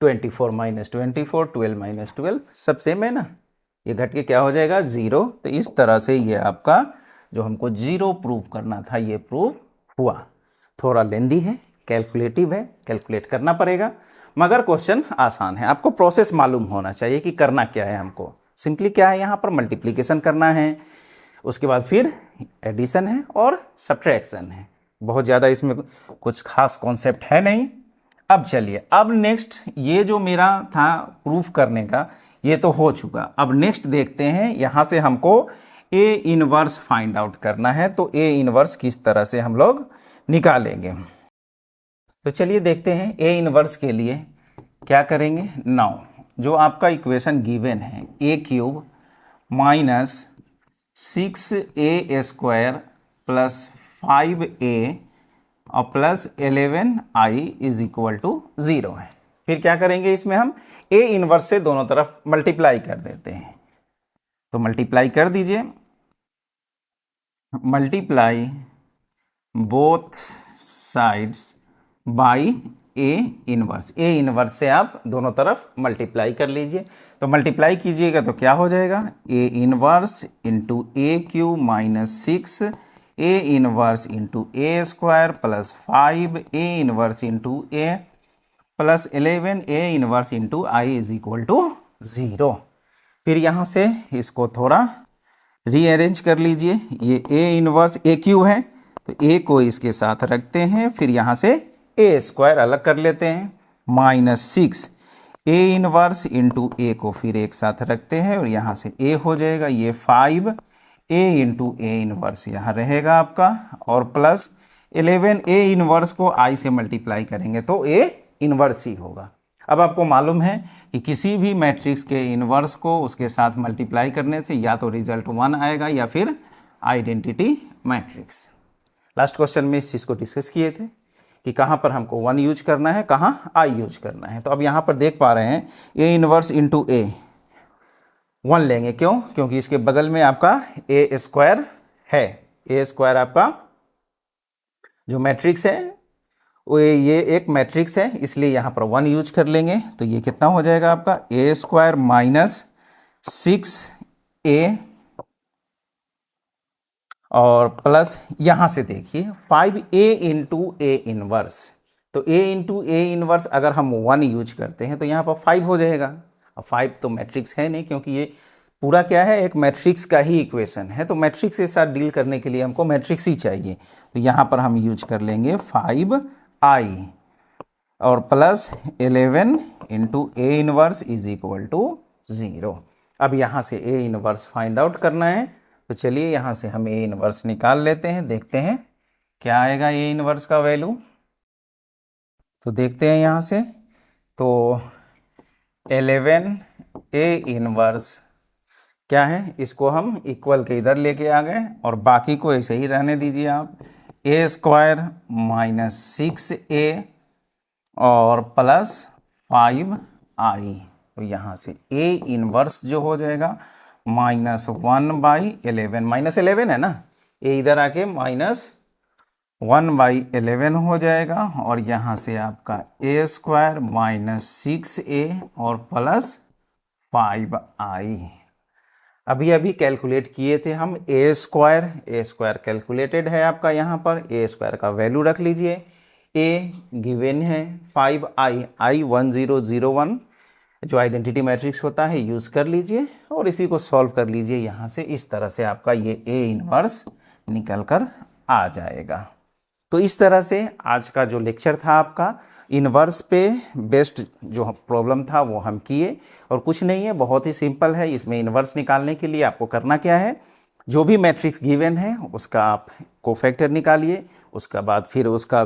24 माइनस 24 12 माइनस 12 सब सेम है ना, ये घट के क्या हो जाएगा जीरो। तो इस तरह से ये आपका जो हमको जीरो प्रूव करना था ये प्रूव हुआ। थोड़ा लेंदी है, कैलकुलेटिव है, कैलकुलेट करना पड़ेगा, मगर क्वेश्चन आसान है। आपको प्रोसेस मालूम होना चाहिए कि करना क्या है। हमको सिंपली क्या है, यहाँ पर मल्टीप्लिकेशन करना है, उसके बाद फिर एडिशन है और सब्ट्रैक्शन है। बहुत ज़्यादा इसमें कुछ खास कॉन्सेप्ट है नहीं। अब चलिए, अब नेक्स्ट ये जो मेरा था प्रूफ करने का ये तो हो चुका। अब नेक्स्ट देखते हैं, यहाँ से हमको ए इनवर्स फाइंड आउट करना है। तो ए इनवर्स किस तरह से हम लोग निकालेंगे, तो चलिए देखते हैं। ए इनवर्स के लिए क्या करेंगे। नाउ जो आपका इक्वेशन गिवन है A cube minus 6a square plus 5a और plus 11i is equal to 0 है। फिर क्या करेंगे, इसमें हम ए इनवर्स से दोनों तरफ मल्टीप्लाई कर देते हैं। तो मल्टीप्लाई कर दीजिए, multiply both sides by A inverse. A inverse से आप दोनों तरफ मल्टीप्लाई कर लीजिए। तो मल्टीप्लाई कीजिएगा तो क्या हो जाएगा, A inverse into A cube minus 6 A inverse into A square plus 5 A inverse into A plus 11 A inverse into I is equal to 0। फिर यहाँ से इसको थोड़ा रीअरेंज कर लीजिए। ये ए इनवर्स ए क्यूब है तो ए को इसके साथ रखते हैं, फिर यहाँ से ए स्क्वायर अलग कर लेते हैं, माइनस 6 ए इनवर्स इंटू ए को फिर एक साथ रखते हैं और यहाँ से ए हो जाएगा, ये 5 ए इंटू ए इनवर्स यहाँ रहेगा आपका, और प्लस 11 ए इनवर्स को आई से मल्टीप्लाई करेंगे तो ए इनवर्स ही होगा। अब आपको मालूम है कि किसी भी मैट्रिक्स के इनवर्स को उसके साथ मल्टीप्लाई करने से या तो रिजल्ट 1 आएगा या फिर आइडेंटिटी मैट्रिक्स। लास्ट क्वेश्चन में इस चीज़ को डिस्कस किए थे कि कहाँ पर हमको 1 यूज करना है, कहाँ आई यूज करना है। तो अब यहाँ पर देख पा रहे हैं ए इनवर्स इंटू ए 1 लेंगे, क्यों? क्योंकि इसके बगल में आपका ए स्क्वायर है, ए स्क्वायर आपका जो मैट्रिक्स है वो ये एक मैट्रिक्स है, इसलिए यहाँ पर 1 यूज कर लेंगे। तो ये कितना हो जाएगा आपका ए स्क्वायर माइनस 6a और प्लस यहाँ से देखिए 5a इंटू ए इनवर्स। तो a इंटू ए इनवर्स अगर हम 1 यूज करते हैं तो यहाँ पर 5 हो जाएगा। अब 5 तो मैट्रिक्स है नहीं, क्योंकि ये पूरा क्या है, एक मैट्रिक्स का ही इक्वेशन है। तो मैट्रिक्स के साथ डील करने के लिए हमको मैट्रिक्स ही चाहिए। तो यहाँ पर हम यूज कर लेंगे 5i और plus 11 into A inverse is equal to 0। अब यहाँ से ए इनवर्स फाइंड आउट करना है, तो चलिए यहाँ से हम ए इनवर्स निकाल लेते हैं, देखते हैं क्या आएगा ए इनवर्स का वैल्यू। तो देखते हैं यहाँ से, तो 11 ए इनवर्स क्या है, इसको हम इक्वल के इधर लेके आ गए और बाकी को ऐसे ही रहने दीजिए आप। ए स्क्वायर माइनस 6a और प्लस 5i। तो यहाँ से ए इनवर्स जो हो जाएगा -1/11, -11 है ना, ए इधर आके -1/11 हो जाएगा और यहाँ से आपका ए स्क्वायर माइनस 6a और प्लस 5i। अभी अभी कैलकुलेट किए थे हम ए स्क्वायर कैलकुलेटेड है आपका, यहाँ पर ए स्क्वायर का वैल्यू रख लीजिए, ए गिवन है 5i 1001 जो आइडेंटिटी मैट्रिक्स होता है यूज़ कर लीजिए और इसी को सॉल्व कर लीजिए। यहाँ से इस तरह से आपका ये ए इनवर्स निकल कर आ जाएगा। तो इस तरह से आज का जो लेक्चर था आपका इनवर्स पे बेस्ड जो प्रॉब्लम था वो हम किए, और कुछ नहीं है, बहुत ही सिंपल है। इसमें इनवर्स निकालने के लिए आपको करना क्या है, जो भी मैट्रिक्स गिवन है उसका आप कोफैक्टर निकालिए, उसका बाद फिर उसका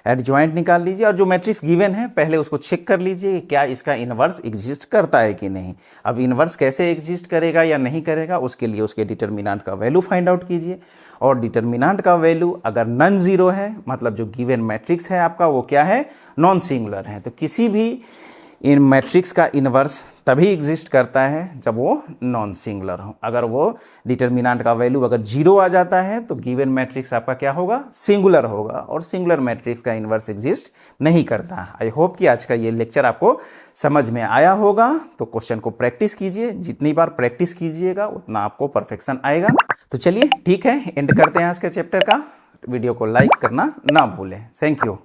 एडजॉइंट निकाल लीजिए, और जो मैट्रिक्स गिवन है पहले उसको चेक कर लीजिए क्या इसका इनवर्स एग्जिस्ट करता है कि नहीं। अब इनवर्स कैसे एग्जिस्ट करेगा या नहीं करेगा, उसके लिए उसके डिटर्मिनेंट का वैल्यू फाइंड आउट कीजिए, और डिटर्मिनेंट का वैल्यू अगर नॉन जीरो है, मतलब जो गिवन मैट्रिक्स है आपका वो क्या है, नॉन सिंगुलर है। तो किसी भी इन मैट्रिक्स का इनवर्स तभी एग्जिस्ट करता है जब वो नॉन सिंगुलर हो। अगर वो डिटर्मिनेंट का वैल्यू अगर 0 आ जाता है तो गिवन मैट्रिक्स आपका क्या होगा, सिंगुलर होगा, और सिंगुलर मैट्रिक्स का इनवर्स एग्जिस्ट नहीं करता। आई होप कि आज का ये लेक्चर आपको समझ में आया होगा। तो क्वेश्चन को प्रैक्टिस कीजिए, जितनी बार प्रैक्टिस कीजिएगा उतना आपको परफेक्शन आएगा। तो चलिए ठीक है, एंड करते हैं आज के चैप्टर का। वीडियो को लाइक करना ना भूलें। Thank you.